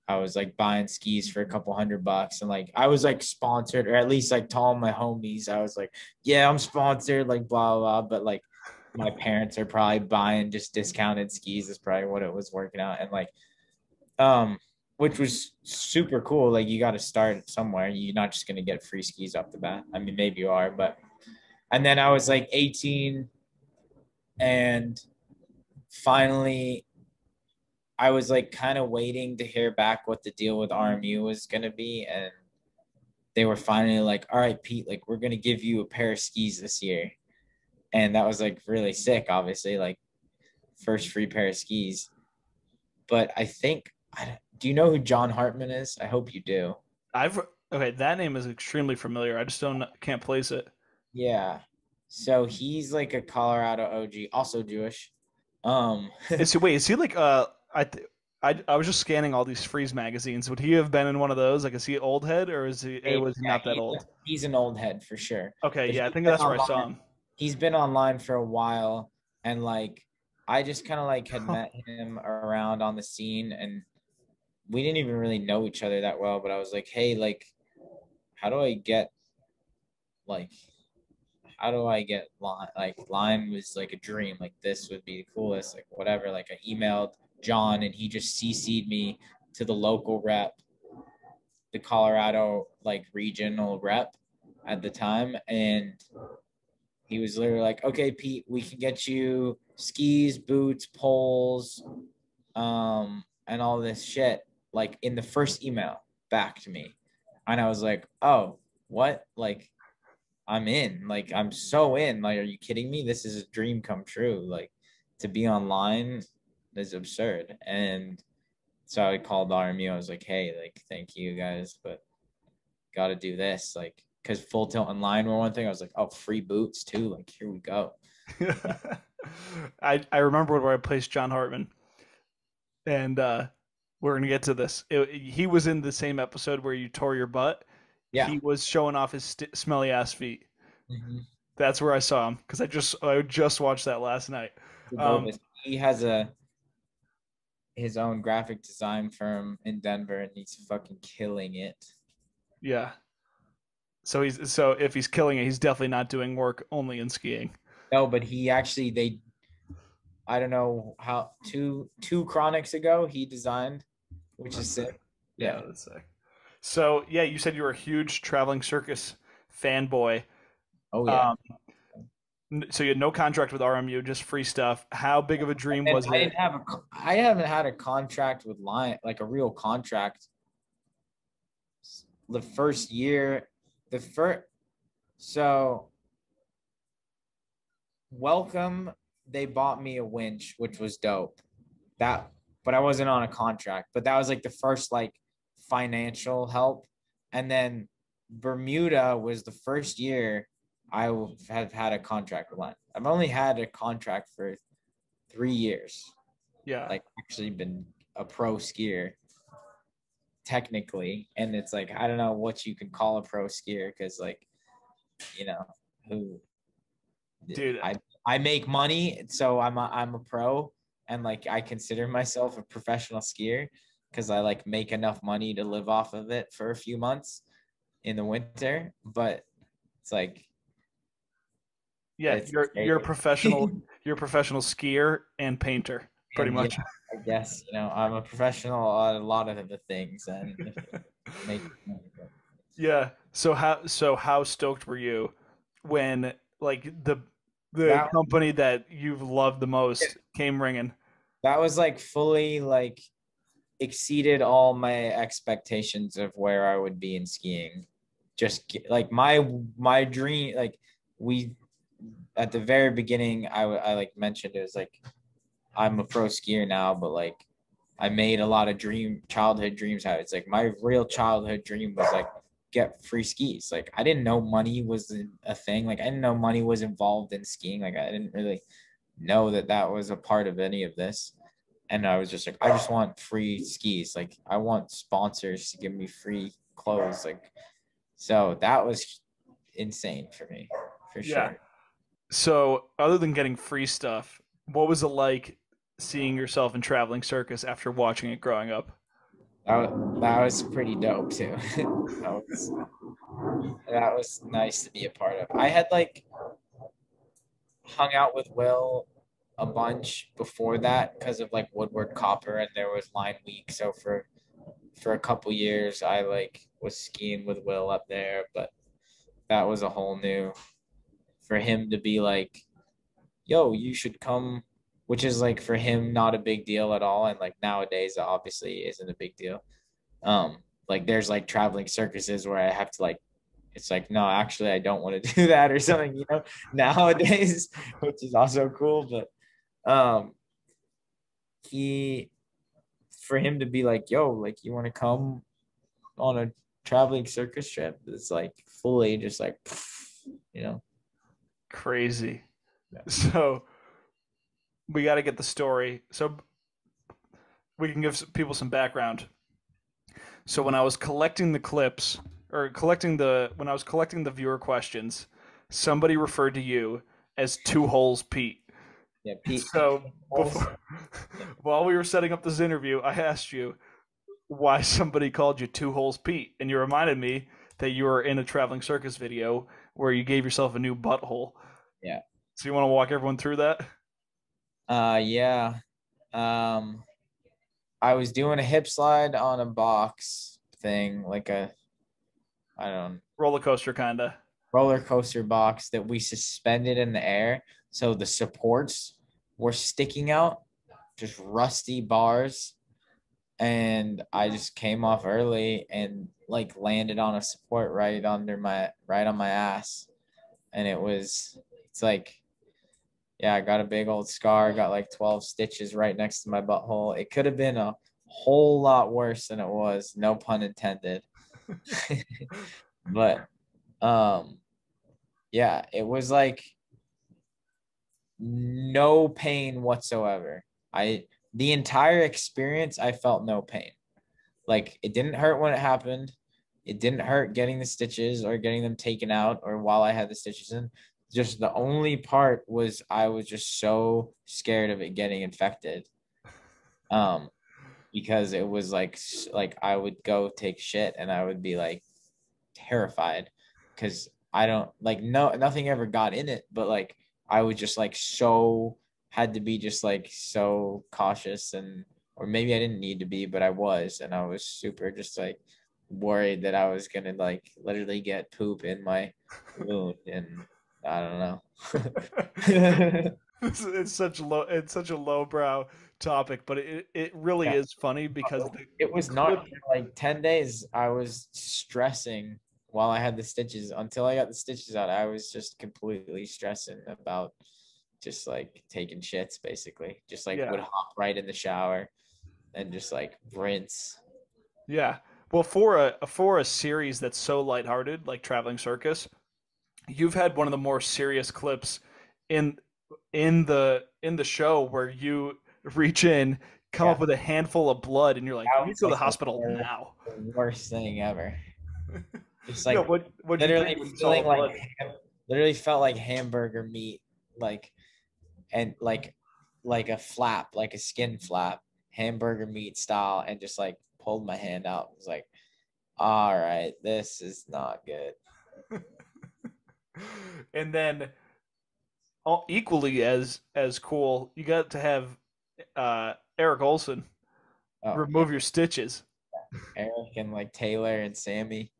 I was like buying skis for a couple $100 and like I was like sponsored or at least like telling my homies I was like yeah I'm sponsored like blah blah, but like my parents are probably buying just discounted skis is probably what it was working out, and like um which was super cool. Like you got to start somewhere, you're not just going to get free skis off the bat. I mean maybe you are, but and then I was like 18 and finally I was like kind of waiting to hear back what the deal with RMU was going to be, and they were finally like all right Pete, like we're going to give you a pair of skis this year, and that was like really sick, obviously like first free pair of skis. But I think do you know who John Hartman is? I hope you do. I've okay, that name is extremely familiar. I just don't can't place it. Yeah. So he's like a Colorado OG, also Jewish. Um, Is he like I was just scanning all these Freeze magazines. Would he have been in one of those? Like, is he old head or was he yeah, not that old? he's an old head for sure. Okay, But yeah, I think that's where I saw him. he's been online for a while, and like I just kind of like had Huh. met him around on the scene, and we didn't even really know each other that well. But I was like, hey, like, how do I get like how do I get line? Like line was like a dream. Like this would be the coolest. Like whatever. Like I emailed John and he just CC'd me to the local rep, the Colorado like regional rep at the time, and he was literally like, "Okay, Pete, we can get you skis, boots, poles, and all this shit." Like in the first email back to me, and I was like, "Oh, what? Like I'm in. Like I'm so in. Like, are you kidding me? This is a dream come true. Like to be online is absurd." And so I called RMU. I was like, hey, like, thank you guys, but gotta do this. Like, cause full tilt and line were one thing. I was like, oh, free boots too. Like, here we go. I remember where I placed John Hartman, and we're gonna get to this. He was in the same episode where you tore your butt. Yeah. He was showing off his smelly ass feet. Mm-hmm. That's where I saw him because I just watched that last night. Um, He has his own graphic design firm in Denver and he's fucking killing it. yeah. So if he's killing it, he's definitely not doing work only in skiing. No, but he actually they I don't know how two chronics ago he designed, which is That's sick. sick. Yeah, Yeah. that's sick. So yeah, you said you were a huge traveling circus fanboy. Oh yeah. Um, so you had no contract with RMU, just free stuff. How big of a dream And was it? I haven't had a contract with Lion, like a real contract. The first year, the first so welcome, they bought me a winch, which was dope. That, but I wasn't on a contract. But that was like the first like financial help, and then Bermuda was the first year I have had a contract with Lion. I've only had a contract for 3 years. Yeah, Like actually been a pro skier technically, and it's like I don't know what you can call a pro skier because like you know who dude. I I make money, so I'm a pro, and like I consider myself a professional skier because I like make enough money to live off of it for a few months in the winter, but it's like Yeah, it's you're a professional. You're a professional skier and painter, pretty and yeah, much. I guess I'm a professional at a lot of the things and make money. Yeah. So how stoked were you when like the That company that you've loved the most came ringing. that was like fully like exceeded all my expectations of where I would be in skiing. Just like my dream, like we at the very beginning, I like mentioned it was like I'm a pro skier now, but like I made a lot of childhood dreams happen. It's like my real childhood dream was like get free skis. Like I didn't know money was a thing. Like I didn't know money was involved in skiing. Like I didn't really know that that was a part of any of this. And I was just like, I just want free skis. Like I want sponsors to give me free clothes. Like so that was insane for me, for Yeah. sure. So, other than getting free stuff, what was it like seeing yourself in traveling circus after watching it growing up? That was pretty dope too. that was that was nice to be a part of. I had like hung out with Will a bunch before that because of like Woodward Copper and there was line week. So for a couple years I like was skiing with Will up there, but that was a whole new for him to be like, yo, you should come, which is like for him not a big deal at all. And like nowadays obviously isn't a big deal. Like there's like traveling circuses where I have to like it's like no actually I don't want to do that or something nowadays, which is also cool. But he for him to be like yo like you want to come on a traveling circus trip, it's like fully just like you know Crazy. yeah. So, we got to get the story. So, we can give people some background. So, when I was collecting the clips or when I was collecting the viewer questions, somebody referred to you as Two Holes Pete. Yeah, Pete. So, Holes. before while we were setting up this interview, I asked you why somebody called you Two Holes Pete, and you reminded me that you were in a traveling circus video where you gave yourself a new butthole. Yeah. So you want to walk everyone through that? Yeah. Um, I was doing a hip slide on a box thing, like a I don't know, Roller coaster, kinda. roller coaster box that we suspended in the air. So the supports were sticking out, just rusty bars. And I just came off early and like landed on a support right on my ass. And it's like, yeah, I got a big old scar, got like 12 stitches right next to my butthole. It could have been a whole lot worse than it was, no pun intended. But um yeah, it was like no pain whatsoever. The entire experience I felt no pain. Like it didn't hurt when it happened. It didn't hurt getting the stitches or getting them taken out or while I had the stitches in. Just the only part was I was just so scared of it getting infected. Um, because it was like I would go take shit and I would be like terrified because I don't like no nothing ever got in it, but like I was just like so had to be just like so cautious and or maybe I didn't need to be, but I was and I was super just like worried that I was gonna like literally get poop in my wound and I don't know. It's such a lowbrow topic, but it really Yeah. is funny because It the was not clip. even like 10 days. I was stressing while I had the stitches. Until I got the stitches out, I was just completely stressing about just like taking shits, basically. Just like would Yeah, hop right in the shower and just like rinse. yeah. Well, for a series that's so lighthearted, like Traveling Circus, you've had one of the more serious clips in in the show where you reach in, come up Yeah. with a handful of blood, and you're like, "We That need to was go to the like hospital now." the worst thing ever. Just Yeah, like what do you think literally when you saw feeling the like blood? literally felt like hamburger meat, like and like a flap, like a skin flap, hamburger meat style, and just like pulled my hand out. It was like, all right, this is not good. And then equally as cool, you got to have Eric Olson Oh yeah, remove your stitches. Eric and like Taylor and Sammy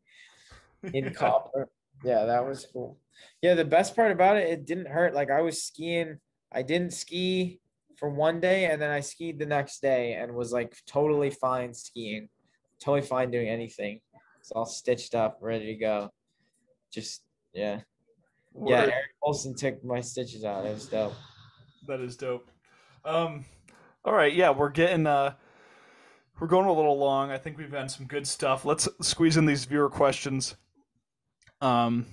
in Yeah. copper. Yeah, that was cool. Yeah, the best part about it, it didn't hurt. Like I was skiing, I didn't ski for one day and then I skied the next day and was like totally fine skiing, totally fine doing anything. It's all stitched up, ready to go. Just yeah. Yeah, Word. Eric Olson took my stitches out. It was dope. That is dope. Um, all right, yeah, we're going a little long. I think we've had some good stuff. Let's squeeze in these viewer questions. Um,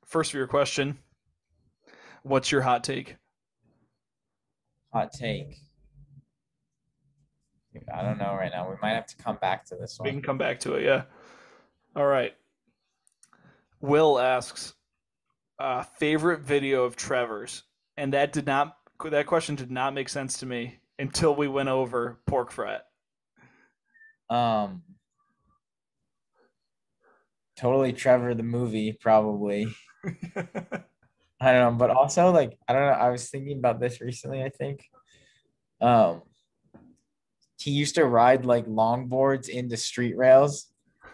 First viewer question: what's your hot take? Hot take. I don't know right now. We might have to come back to this We one. can come back to it. Yeah. All right. Will asks, favorite video of Trevor's, and that question did not make sense to me until we went over pork frat. Um, totally Trevor the movie, probably. I don't know, but also like I don't know. I was thinking about this recently. I think um he used to ride like longboards into street rails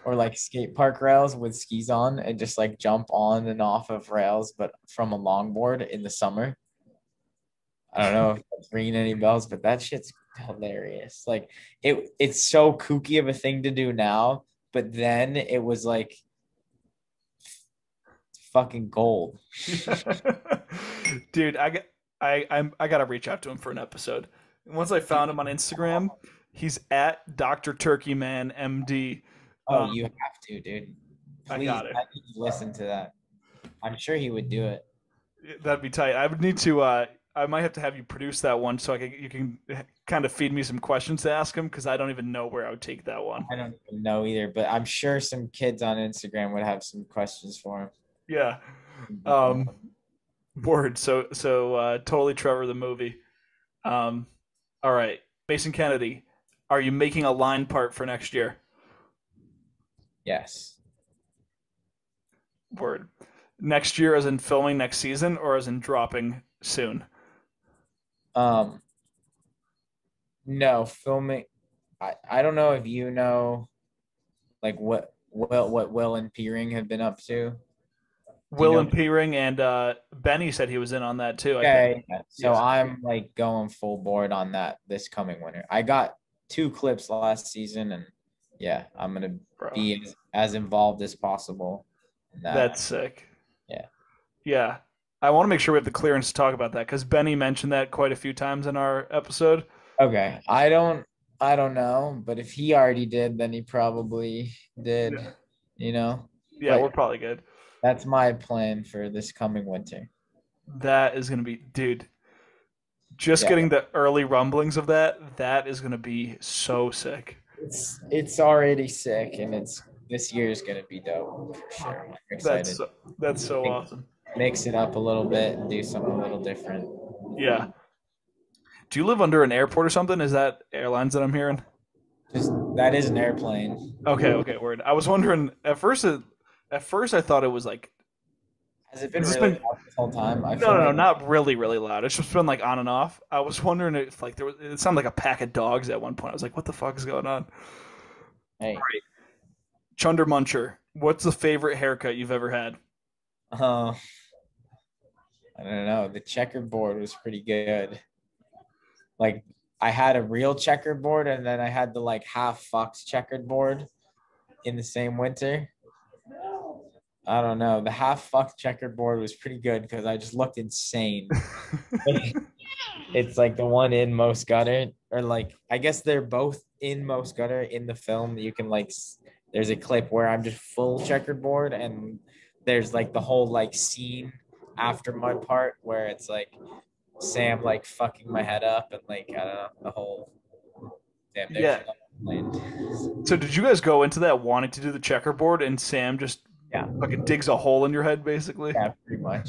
or like skate park rails with skis on and just like jump on and off of rails, but from a longboard in the summer. I don't know if that's ringing any bells, but that shit's hilarious. Like it's so kooky of a thing to do now, but then it was like fucking gold. Dude, I gotta reach out to him for an episode. Once I found him on Instagram, he's at Dr. Turkey Man MD. Oh, you have to, dude. I Please, got it. I need to listen to that. I'm sure he would do it. That'd be tight. I would need to. I might have to have you produce that one so you can kind of feed me some questions to ask him because I don't even know where I would take that one. I don't even know either, but I'm sure some kids on Instagram would have some questions for him. Yeah. Um, Word. So totally Trevor the movie. Um, all right, Mason Kennedy, are you making a line part for next year? Yes. Word. Next year, as in filming next season, or as in dropping soon? Um, no, filming. I don't know if you know like what Will and Peering have been up to. Do you Will know? and P-Ring and Benny said he was in on that too. I think. Okay. So Yeah. I'm like going full board on that this coming winter. I got 2 clips last season and yeah, I'm gonna Bro, be as involved as possible in that. that's sick. Yeah. Yeah. I want to make sure we have the clearance to talk about that because Benny mentioned that quite a few times in our episode. Okay. I don't know, but if he already did, then he probably did, Yeah. you know. Yeah, we're But probably good. that's my plan for this coming winter. That is going to be, dude, just Yeah. getting the early rumblings of that is going to be so sick. It's already sick and it's this year is gonna be dope for sure. I'm That's excited. that's so Mix awesome. mix it up a little bit and do something a little different. Yeah. Do you live under an airport or something? Is that airlines that I'm hearing? Just that is an airplane. Okay, okay, word. I was wondering at first I thought it was like Has it been has this really been loud this whole time? I no, feel no, no, like not really, really loud. It's just been like on and off. I was wondering if like there was it sounded like a pack of dogs at one point. I was like, what the fuck is going on? hey, Chunder Muncher, what's the favorite haircut you've ever had? uh, I don't know. The checkerboard was pretty good. Like I had a real checkerboard and then I had the like half fox checkered board in the same winter. I don't know. The half fucked checkerboard was pretty good because I just looked insane. It's like the one in Most Gutter, or like I guess they're both in Most Gutter in the film. You can like, there's a clip where I'm just full checkerboard, and there's like the whole like scene after my part where it's like Sam like fucking my head up and like I don't know the whole damn Yeah. there's land. So did you guys go into that wanting to do the checkerboard and Sam just Yeah, fucking digs a hole in your head basically? yeah, pretty much.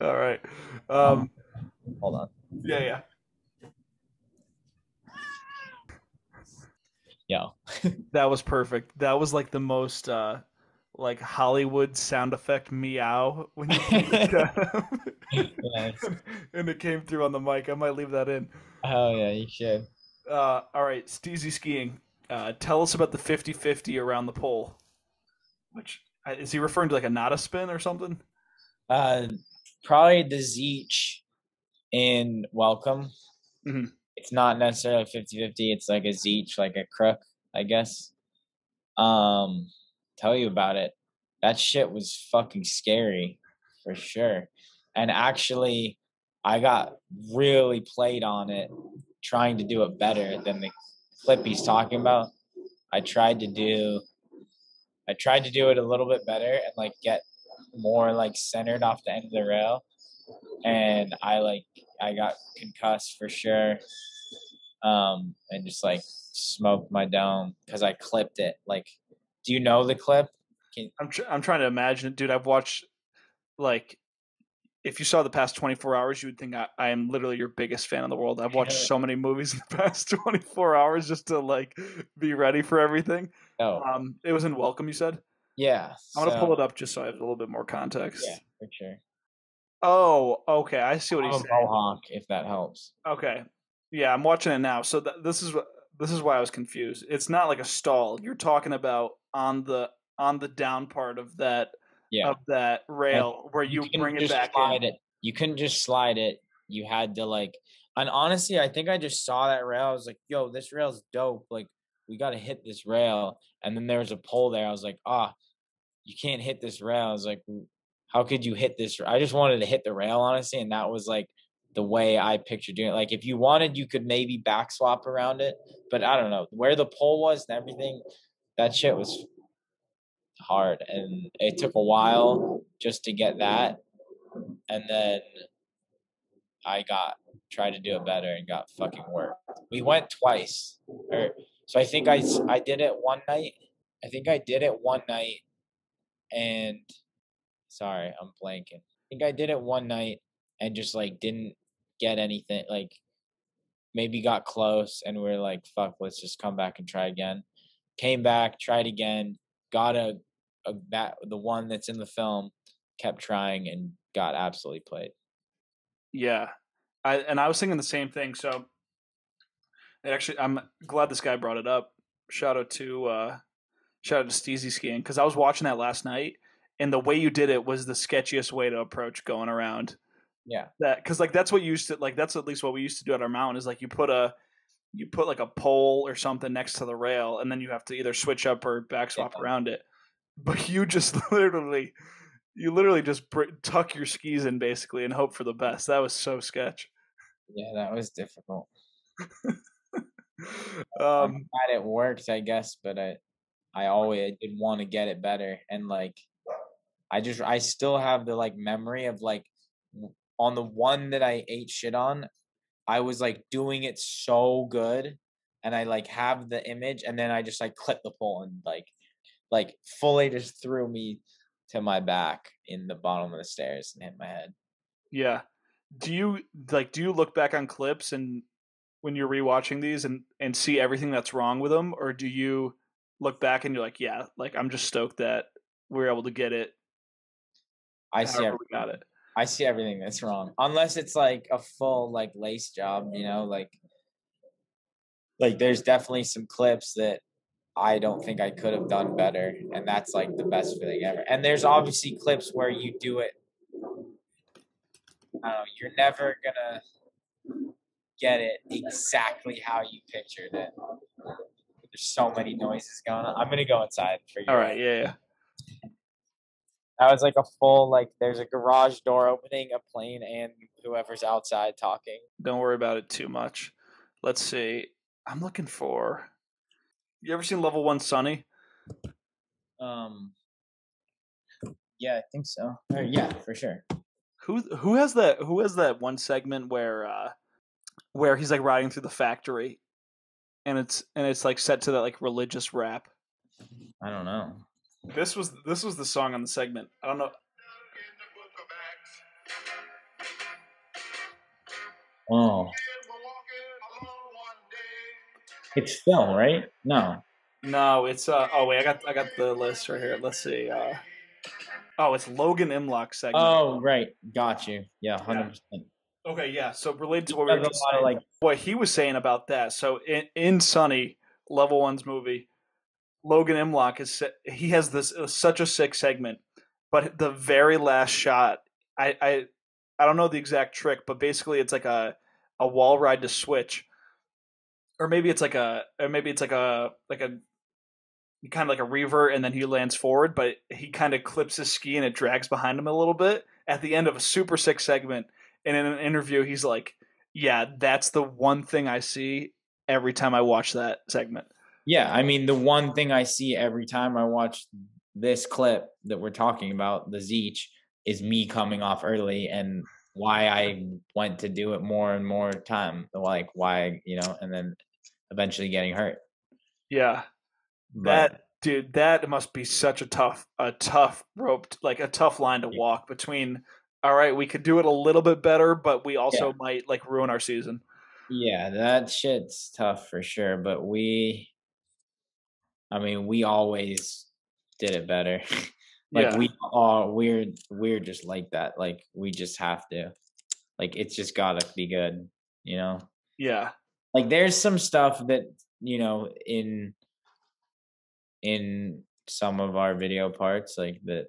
All right. Um, Um, hold on. yeah, yeah. Yo. That was perfect. That was like the most like Hollywood sound effect meow when you Yes. and it came through on the mic. I might leave that in. Oh yeah, you should. All right, Steezy skiing. Tell us about the 50-50 around the pole. Which is he referring to like a nada spin or something? Uh, Probably the Zeech in Welcome. Hmm. It's not necessarily 50-50. It's like a Zeech, like a crook, I guess. Tell you about it. That shit was fucking scary for sure. And actually, I got really played on it trying to do it better than the clip he's talking about. I tried to do I tried to do it a little bit better and like get more like centered off the end of the rail. And I got concussed for sure. And just like smoked my dome because I clipped it. Like, do you know the clip? Can, I'm trying to imagine it, dude. I've watched like if you saw the past 24 hours, you would think I am literally your biggest fan in the world. I've watched so many movies in the past 24 hours just to like be ready for everything. oh, It was in Welcome, you said? yeah. I'm gonna pull So it up just so I have a little bit more yeah, context. for sure. Oh, okay. I see what I'm he's a saying. mohawk, if that helps. Okay. Yeah, I'm watching it now. So this is why I was confused. It's not like a stall. You're talking about on the down part Yeah, of that and rail where you you can bring it just back in. slide it. You couldn't just slide it. You had to like. And honestly, I think I just saw that rail. I was like, "Yo, this rail's dope. Like, we got to hit this rail." And then there was a pole there. I was like, "Ah, you can't hit this rail." I was like, how could you hit this? I just wanted to hit the rail, honestly, and that was like the way I pictured doing it. Like if you wanted, you could maybe back swap around it, but I don't know where the pole was and everything. That shit was hard, and it took a while just to get that, and then I got tried to do it better and got fucking worked. We went twice, or so I did it one night. I think I did it one night, and sorry, I'm blanking. I think I did it one night and just like didn't get anything. Like maybe got close and we're like, fuck, let's just come back and try again. Came back, tried again, got a that the one that's in the film, kept trying and got absolutely played. Yeah. I was thinking the same thing. So it actually I'm glad this guy brought it up. Shout out to shout out to Steezy Skiing because I was watching that last night and the way you did it was the sketchiest way to approach going around Yeah. that because like that's what you used to like that's at least what we used to do at our mountain is like you put like a pole or something next to the rail and then you have to either switch up or back Yeah. swap around it but you just literally just tuck your skis in basically and hope for the best. That was so sketch. Yeah, that was difficult. I'm um glad it worked, I guess, but I always did want to get it better. And like I still have the like memory of like on the one that I ate shit on, I was like doing it so good, and I like have the image, and then I just like clipped the pole and like fully just threw me to my back in the bottom of the stairs and hit my head. yeah, do you look back on clips and when you're rewatching these and see everything that's wrong with them, or do you look back and you're like, yeah, like I'm just stoked that we were able to get it I see however we everything. got it. I see everything that's wrong, unless it's like a full like lace job, like there's definitely some clips that I don't think I could have done better, and that's like the best feeling ever. And there's obviously clips where you do it. I don't know. You're never gonna get it exactly how you pictured it. There's so many noises going on. I'm gonna go inside for All your. right, yeah, yeah. That was like a full like. There's a garage door opening, a plane, and whoever's outside talking. Don't worry about it too much. Let's see. I'm looking for. You ever seen Level One Sunny? Um. Yeah, I think so. Yeah, for sure. Who has that one segment where he's like riding through the factory and it's like set to that like religious rap. I don't know. This was the song on the segment. I don't know. Oh, it's film, right? No. No, it's oh wait, I got the list right here. Let's see. Oh, it's Logan Imlock's segment. Oh, right. Got you. Yeah, Yeah. 100%. Okay, yeah. So related to He what we were does a just lot of saying, like. what he was saying about that. So in Sunny, Level One's movie, Logan Imlock he has this such a sick segment, but the very last shot, I I, I don't know the exact trick, but basically it's like a wall ride to switch, or maybe it's like a kind of like a revert, and then he lands forward, but he kind of clips his ski and it drags behind him a little bit at the end of a super sick segment. And in an interview, he's like, "Yeah, that's the one thing I see every time I watch that segment." Yeah, I mean, the one thing I see every time I watch this clip that we're talking about, the Zeech, is me coming off early and why I went to do it more and more time, like why, and then eventually getting hurt. Yeah, But that dude, that must be such a tough rope, like a tough line to walk between. All right, we could do it a little bit better, but we yeah, also might like ruin our season. yeah, that shit's tough for sure. But I mean, we always did it better. Like Yeah, we're just like that. Like we just have to. Like it's just gotta be good, you know? yeah, Like there's some stuff that, in some of our video parts, like that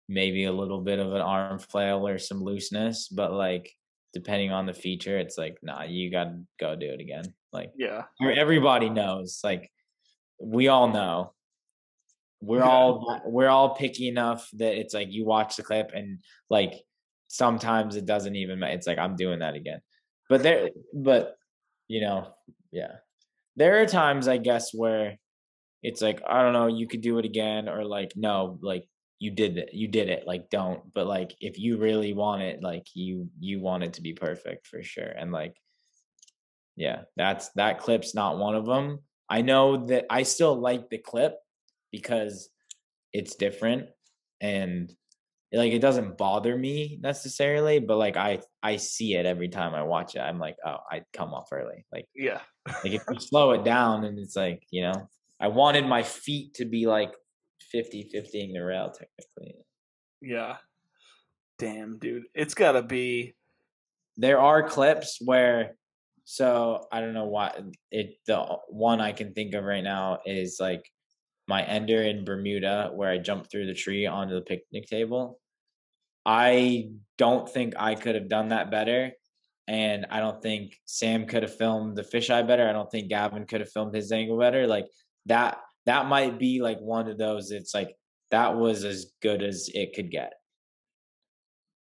maybe a little bit of an arm flail or some looseness, but like depending on the feature, it's like, nah, you gotta go do it again. Like yeah, everybody knows, like we all know. We're yeah, all picky enough that it's like you watch the clip and like sometimes it doesn't even it's like I'm doing that again. But you know, yeah. There are times I guess where it's like, I don't know, you could do it again, or like, no, like you did it, like don't. But like if you really want it, like you want it to be perfect for sure. And like, yeah, that clip's not one of them. I know that I still like the clip because it's different, and like it doesn't bother me necessarily, but like I see it every time I watch it. I'm like, oh, I come off early. yeah, Like if you slow it down and it's like, I wanted my feet to be like 50-50ing the rail technically. yeah. Damn, dude, it's gotta be. There are clips where, so I don't know why the one I can think of right now is like my ender in Bermuda where I jumped through the tree onto the picnic table. I don't think I could have done that better. And I don't think Sam could have filmed the fisheye better. I don't think Gavin could have filmed his angle better. Like that might be like one of those. It's like that was as good as it could get.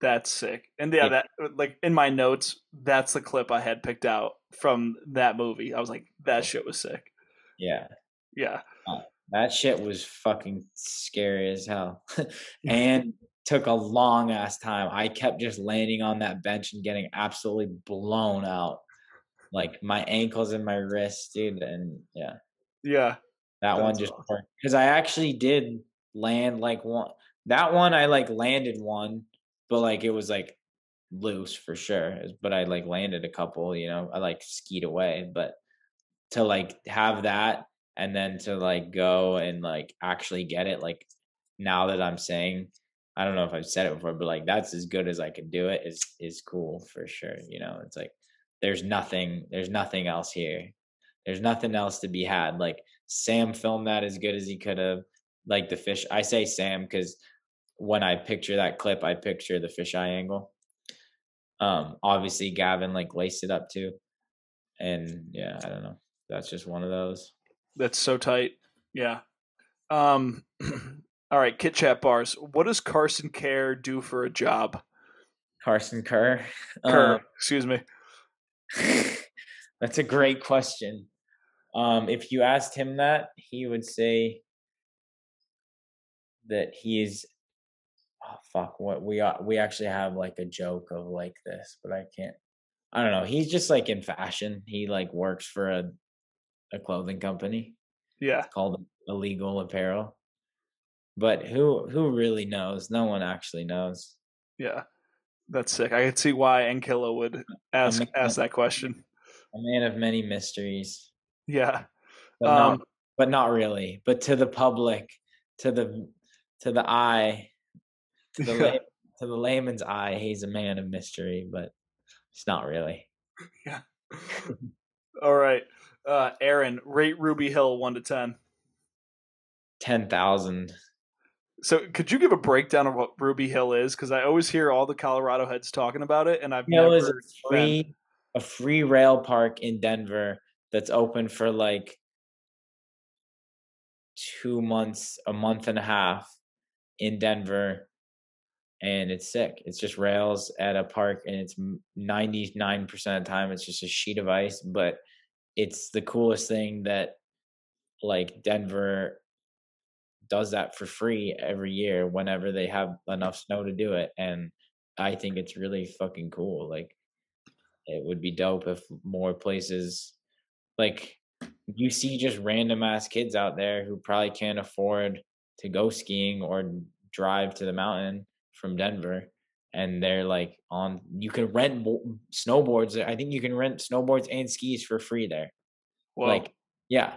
That's sick. And yeah, It, that like in my notes, that's the clip I had picked out from that movie. I was like, that shit was sick. yeah. Yeah. That shit was fucking scary as hell. And took a long ass time. I kept just landing on that bench and getting absolutely blown out. Like my ankles and my wrists, dude. And yeah. Yeah. That one That's just awesome. worked because I actually did land like one. That one I like landed one, but like it was like loose for sure. But I like landed a couple. I like skied away. But to like have that and then to like go and like actually get it, like now that I'm saying, I don't know if I've said it before, but like that's as good as I could do it is cool for sure. It's like there's nothing else here. There's nothing else to be had. Like Sam filmed that as good as he could have. Like the fish, I say Sam because when I picture that clip, I picture the fisheye angle. Obviously Gavin like laced it up too, and yeah, I don't know. That's just one of those. That's so tight. Yeah. Um all right, Kit Chat bars. What does Carson Care do for a job? Carson Kerr. Kerr, Um, excuse me. that's a great question. If you asked him that, he would say that he is. Oh fuck! What we actually have like a joke of like this, but I can't. I don't know. He's just like in fashion. He like works for a clothing company. Yeah. It's called Illegal Apparel. But who really knows? No one actually knows. Yeah. That's sick. I could see why Ankilla would A ask that question. man of many mysteries. Yeah. but not Um but not really. But to the public, to the eye, to the yeah. to the layman's eye, he's a man of mystery, but it's not really. Yeah. All right. Aaron, rate Ruby Hill 1 to 10. 10,000. So could you give a breakdown of what Ruby Hill is? Because I always hear all the Colorado heads talking about it, and I've Hill is never been. a free rail park in Denver that's open for like 2 months, a month and a half in Denver, and it's sick. It's just rails at a park, and it's 99% of the time it's just a sheet of ice, but it's the coolest thing that like Denver does that for free every year whenever they have enough snow to do it, and I think it's really fucking cool. Like it would be dope if more places like you see just random ass kids out there who probably can't afford to go skiing or drive to the mountain from Denver, and they're like on you can rent snowboards. I think you can rent snowboards and skis for free there. Whoa. Like yeah.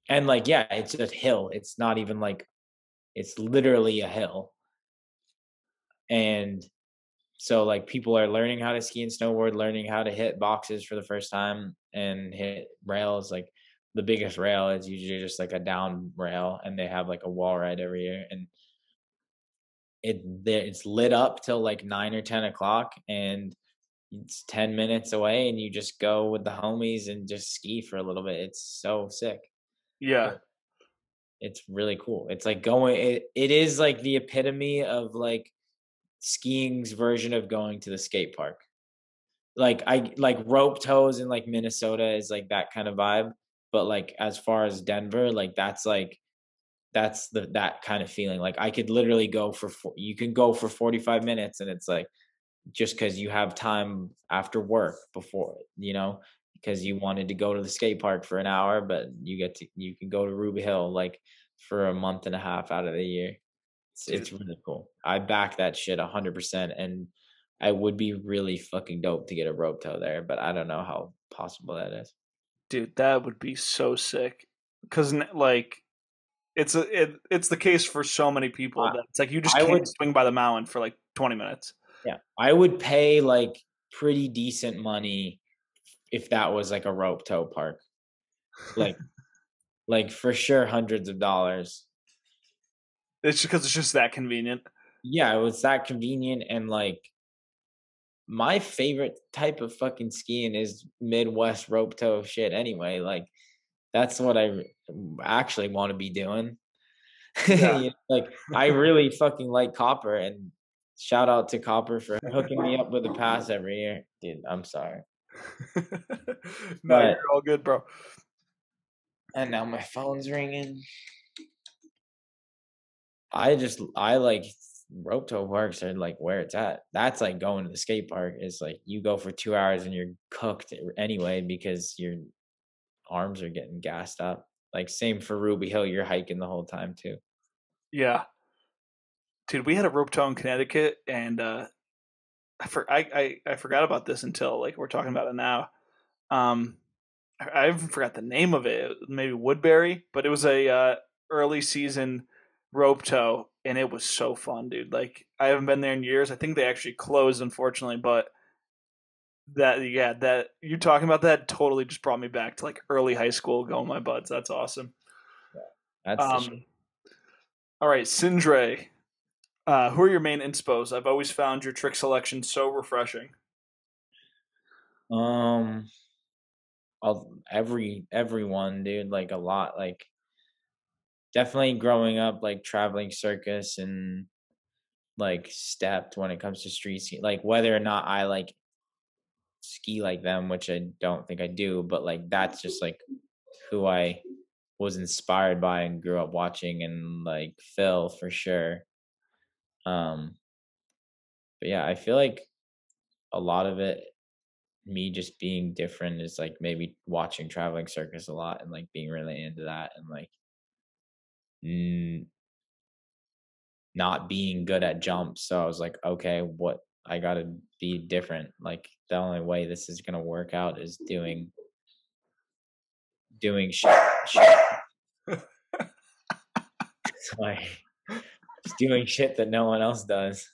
And like yeah, it's a hill. It's not even like it's literally a hill. And so like people are learning how to ski and snowboard, learning how to hit boxes for the first time and hit rails. Like the biggest rail is usually just like a down rail, and they have like a wall ride every year, and it's lit up till like 9 or 10 o'clock, and it's 10 minutes away, and you just go with the homies and just ski for a little bit. It's so sick. Yeah. It's really cool. It's like going. It is like the epitome of like skiing's version of going to the skate park. Like I like rope toes in like Minnesota is like that kind of vibe, but like as far as Denver, like that's the that kind of feeling. Like I could literally go for you can go for 45 minutes, and it's like just because you have time after work before, because you wanted to go to the skate park for an hour, but you can go to Ruby Hill like for a month and a half out of the year. It's Dude, really cool. I back that shit 100%, and I would be really fucking dope to get a rope tow there, but I don't know how possible that is. dude, that would be so sick. Because like it's the case for so many people I, that it's like you just I can't would, swing by the mountain for like 20 minutes. yeah, I would pay like pretty decent money if that was like a rope tow park, like for sure hundreds of dollars. It's because it's just that convenient. Yeah, it was that convenient, and like my favorite type of fucking skiing is Midwest rope tow shit anyway. Like that's what I actually want to be doing. Yeah. Like I really fucking like Copper, and shout out to Copper for hooking me up with a pass every year. Dude, I'm sorry. No, you're But all good, bro. and now my phone's ringing. I like rope tow parks are like where it's at. That's like going to the skate park. It's like you go for 2 hours and you're cooked anyway because your arms are getting gassed up. Like same for Ruby Hill, you're hiking the whole time too. Yeah. Dude, we had a rope tow in Connecticut, and I forgot about this until like we're talking about it now. Um, I even forgot the name of it. Maybe Woodbury, but it was a early season rope tow, and it was so fun, dude. Like I haven't been there in years. I think they actually closed, unfortunately. But that you talking about that totally just brought me back to like early high school, going my buds. That's awesome. That's the shit. Um, all right, Sindre. Who are your main inspos? I've always found your trick selection so refreshing. Um everyone, dude, like a lot. Like definitely growing up like traveling circus and like stepped when it comes to street ski. Like whether or not I like ski like them, which I don't think I do, but like that's just like who I was inspired by and grew up watching, and like Phil for sure. Um but yeah, I feel like a lot of it, me just being different, is like maybe watching traveling circus a lot and like being really into that, and like n- not being good at jumps. So I was like, okay, what I gotta be different. Like the only way this is gonna work out is doing shit like just doing shit that no one else does.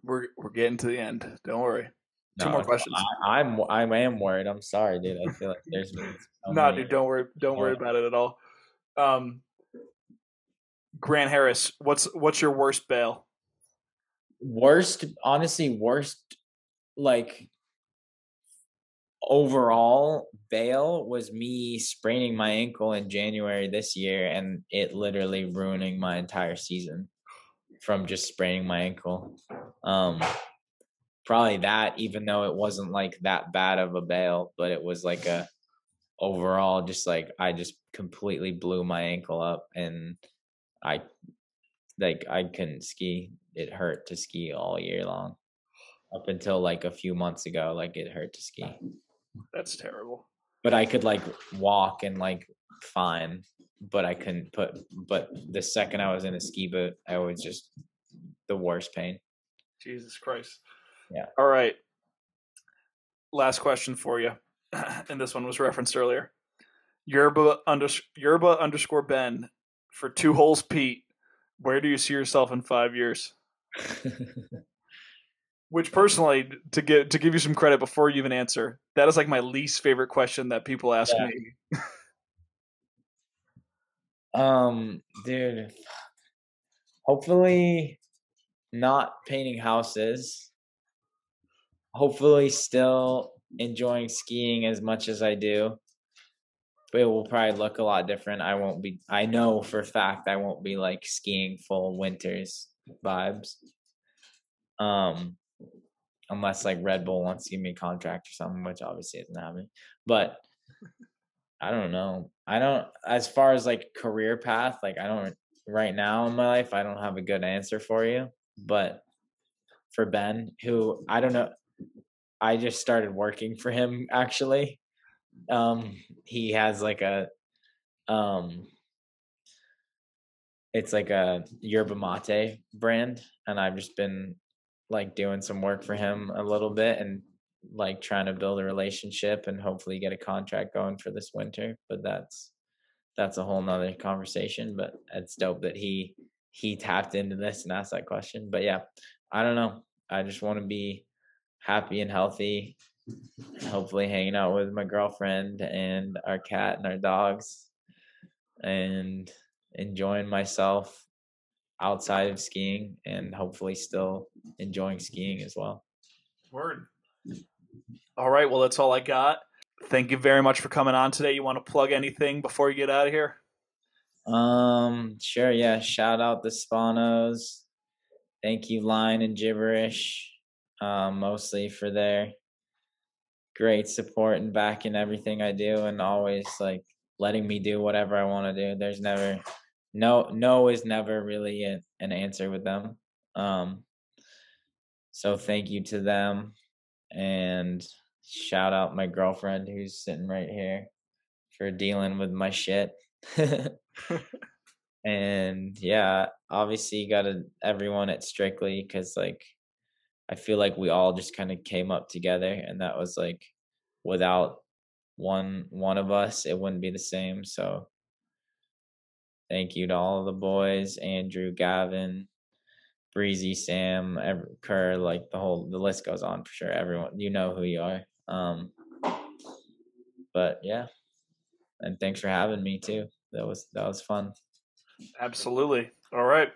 We're getting to the end. Don't worry. Two No, more questions. I am worried. I'm sorry, dude. I feel like there's been so No, many. dude, don't worry Oh, about it at all. Um, Grant Harris, what's your worst bail? worst, honestly, worst like overall bail was me spraining my ankle in January this year and it literally ruining my entire season from just spraining my ankle. Um, Probably that, even though it wasn't like that bad of a bail, but it was like a overall just like I just completely blew my ankle up and I I couldn't ski. It hurt to ski all year long. Up until like a few months ago, like it hurt to ski. That's terrible. But I could like walk and like fine, but I couldn't put. But the second I was in a ski boot, I was just the worst pain. Jesus Christ. Yeah. All right. Last question for you. And this one was referenced earlier. Yerba underscore Ben for 2 holes Pete. Where do you see yourself in 5 years? Which personally, to give you some credit before you even answer, that is like my least favorite question that people ask Yeah. me. Dude, hopefully not painting houses. Hopefully still enjoying skiing as much as I do. But it will probably look a lot different. I know for a fact I won't be like skiing full winters vibes. Um, Unless like Red Bull wants to give me a contract or something, which obviously isn't happening. But I don't know. I don't, as far as like career path, like I don't, right now in my life, I don't have a good answer for you. But for Ben, who I don't know, I just started working for him actually. He has like um, it's like a yerba mate brand, and I've just been like doing some work for him a little bit and like trying to build a relationship and hopefully get a contract going for this winter. But that's a whole nother conversation. But it's dope that he tapped into this and asked that question. But yeah, I don't know. I just want to be happy and healthy, hopefully hanging out with my girlfriend and our cat and our dogs and enjoying myself outside of skiing and hopefully still enjoying skiing as well. Word. All right. Well, that's all I got. Thank you very much for coming on today. You want to plug anything before you get out of here? Sure, yeah. Shout out the Spanos. Thank you, Line and Gibberish, mostly for their great support and backing everything I do and always like letting me do whatever I want to do. There's never no is never really an answer with them. So thank you to them and shout out my girlfriend who's sitting right here for dealing with my shit. And yeah, obviously got to everyone at Strictly because like I feel like we all just kind of came up together, and that was like without one of us, it wouldn't be the same. So thank you to all of the boys, Andrew, Gavin, Breezy, Sam, Kerr, like the list goes on for sure. Everyone, you know who you are. But yeah, and thanks for having me too. That was fun. Absolutely. All right.